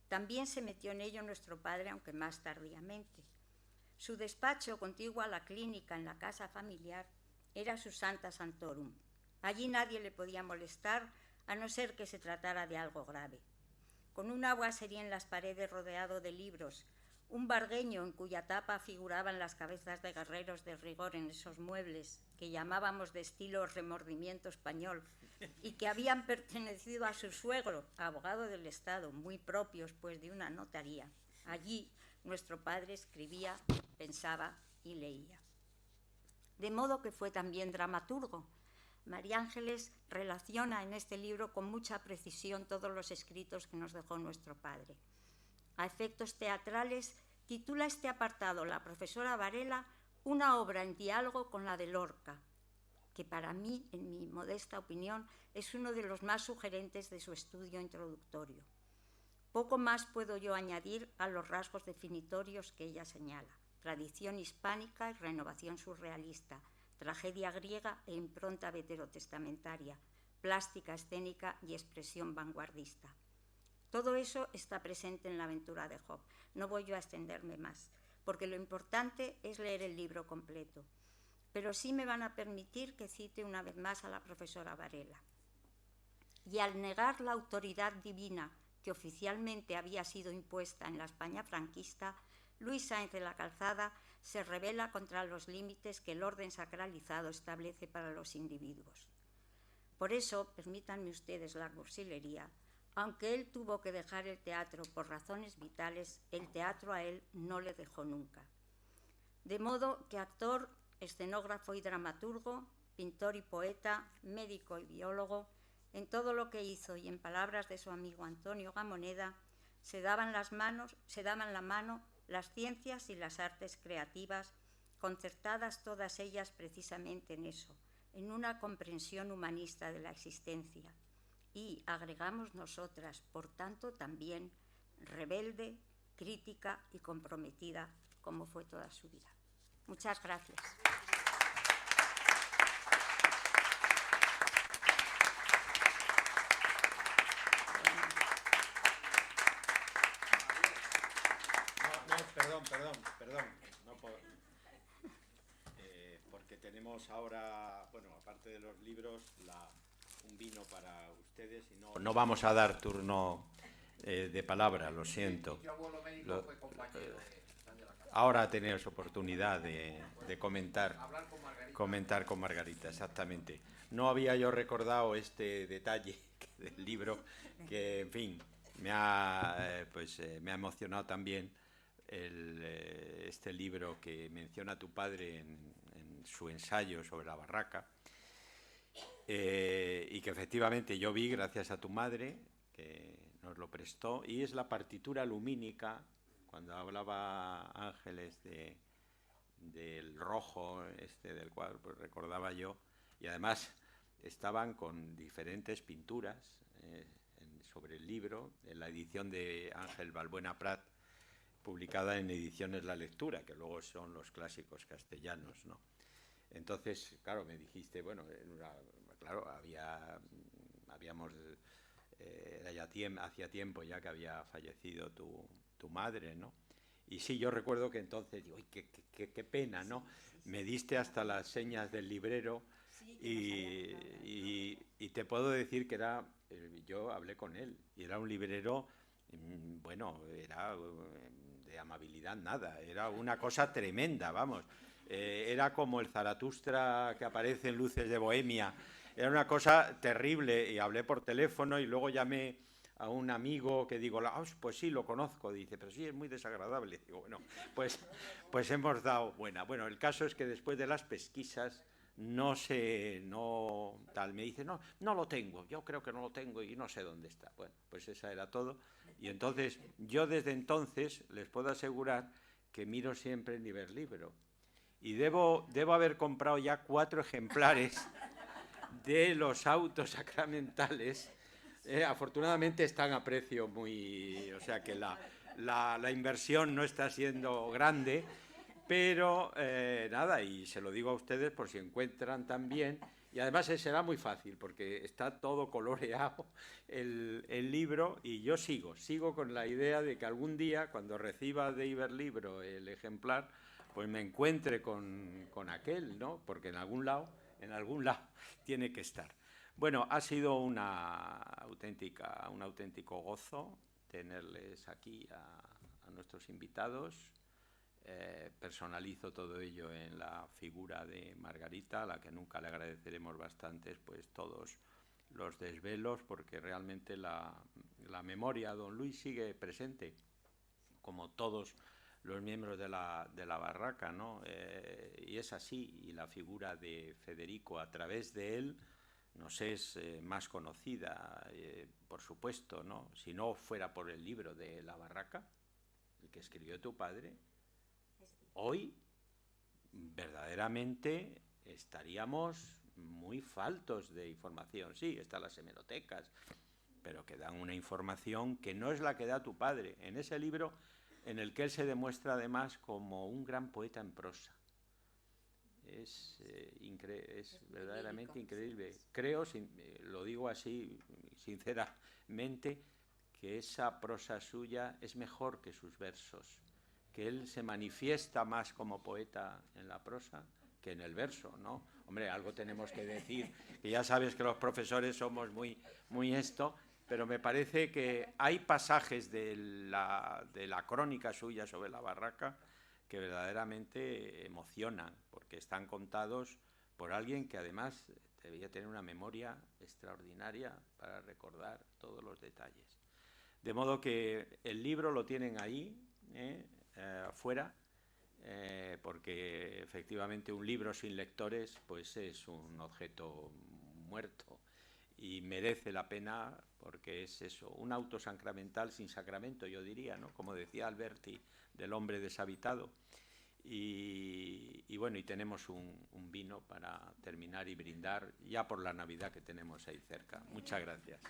También se metió en ello nuestro padre, aunque más tardíamente. Su despacho, contiguo a la clínica en la casa familiar, era su Santa Santorum. Allí nadie le podía molestar, a no ser que se tratara de algo grave. Con un agua sería en las paredes rodeado de libros, un vargueño en cuya tapa figuraban las cabezas de guerreros de rigor en esos muebles que llamábamos de estilo remordimiento español y que habían pertenecido a su suegro, abogado del Estado, muy propios pues de una notaría. Allí nuestro padre escribía, pensaba y leía. De modo que fue también dramaturgo. María Ángeles relaciona en este libro con mucha precisión todos los escritos que nos dejó nuestro padre. A efectos teatrales, titula este apartado la profesora Varela una obra en diálogo con la de Lorca, que para mí, en mi modesta opinión, es uno de los más sugerentes de su estudio introductorio. Poco más puedo yo añadir a los rasgos definitorios que ella señala: tradición hispánica y renovación surrealista, tragedia griega e impronta veterotestamentaria, plástica escénica y expresión vanguardista. Todo eso está presente en la aventura de Job. No voy yo a extenderme más, porque lo importante es leer el libro completo. Pero sí me van a permitir que cite una vez más a la profesora Varela. Y al negar la autoridad divina que oficialmente había sido impuesta en la España franquista, Luis Sáenz de la Calzada se rebela contra los límites que el orden sacralizado establece para los individuos. Por eso, permítanme ustedes la cursilería, aunque él tuvo que dejar el teatro por razones vitales, el teatro a él no le dejó nunca. De modo que actor, escenógrafo y dramaturgo, pintor y poeta, médico y biólogo, en todo lo que hizo y en palabras de su amigo Antonio Gamoneda, se daban la mano las ciencias y las artes creativas, concertadas todas ellas precisamente en eso, en una comprensión humanista de la existencia. Y agregamos nosotras, por tanto, también rebelde, crítica y comprometida, como fue toda su vida. Muchas gracias. Perdón. No porque tenemos ahora, bueno, aparte de los libros, un vino para ustedes y no vamos a dar turno de palabra, lo siento. Ahora tenéis oportunidad de comentar con Margarita, exactamente. No había yo recordado este detalle del libro, que en fin, me ha emocionado también este libro que menciona tu padre en su ensayo sobre la barraca, y que efectivamente yo vi gracias a tu madre, que nos lo prestó, y es la partitura lumínica, cuando hablaba Ángeles del rojo del cual pues recordaba yo, y además estaban con diferentes pinturas sobre el libro, en la edición de Ángel Balbuena Prat, publicada en Ediciones La Lectura, que luego son los clásicos castellanos, ¿no? Entonces, claro, me dijiste, bueno, claro, habíamos, era ya hacía tiempo ya que había fallecido tu madre, ¿no? Y sí, yo recuerdo que entonces, digo, qué pena, ¿no? Me diste hasta las señas del librero y te puedo decir que yo hablé con él, y era un librero, bueno, era de amabilidad nada, era una cosa tremenda, vamos. Era como el Zaratustra que aparece en Luces de Bohemia, era una cosa terrible, y hablé por teléfono y luego llamé a un amigo que digo, pues sí, lo conozco, dice, pero sí, es muy desagradable. Digo, bueno, pues hemos dado buena. Bueno, el caso es que después de las pesquisas me dice, no lo tengo, yo creo que no lo tengo y no sé dónde está. Bueno, pues esa era todo. Y entonces, yo desde entonces les puedo asegurar que miro siempre en Iberlibro. Y debo haber comprado ya 4 ejemplares de los autos sacramentales. Afortunadamente están a precio muy... O sea que la inversión no está siendo grande, pero nada, y se lo digo a ustedes por si encuentran también. Y además será muy fácil, porque está todo coloreado el libro, y yo sigo con la idea de que algún día, cuando reciba de Iberlibro el ejemplar, pues me encuentre con aquel, ¿no? Porque en algún lado tiene que estar. Bueno, ha sido un auténtico gozo tenerles aquí a nuestros invitados. Personalizo todo ello en la figura de Margarita, a la que nunca le agradeceremos bastante pues todos los desvelos, porque realmente la memoria de don Luis sigue presente, como todos los miembros de la barraca, ¿no? Y es así, y la figura de Federico, a través de él, nos es más conocida, por supuesto, ¿no? Si no fuera por el libro de la barraca, el que escribió tu padre, hoy verdaderamente estaríamos muy faltos de información. Sí, están las hemerotecas, pero que dan una información que no es la que da tu padre en ese libro, en el que él se demuestra además como un gran poeta en prosa. Es verdaderamente increíble. Creo, lo digo así sinceramente, que esa prosa suya es mejor que sus versos, que él se manifiesta más como poeta en la prosa que en el verso, ¿no? Hombre, algo tenemos que decir, que ya sabes que los profesores somos muy esto, pero me parece que hay pasajes de la crónica suya sobre la barraca que verdaderamente emocionan, porque están contados por alguien que además debía tener una memoria extraordinaria para recordar todos los detalles. De modo que el libro lo tienen ahí, afuera, porque efectivamente un libro sin lectores pues es un objeto muerto y merece la pena, porque es eso, un auto sacramental sin sacramento, yo diría, ¿no? Como decía Alberti, del hombre deshabitado. Y bueno, y tenemos un vino para terminar y brindar ya por la Navidad que tenemos ahí cerca. Muchas gracias.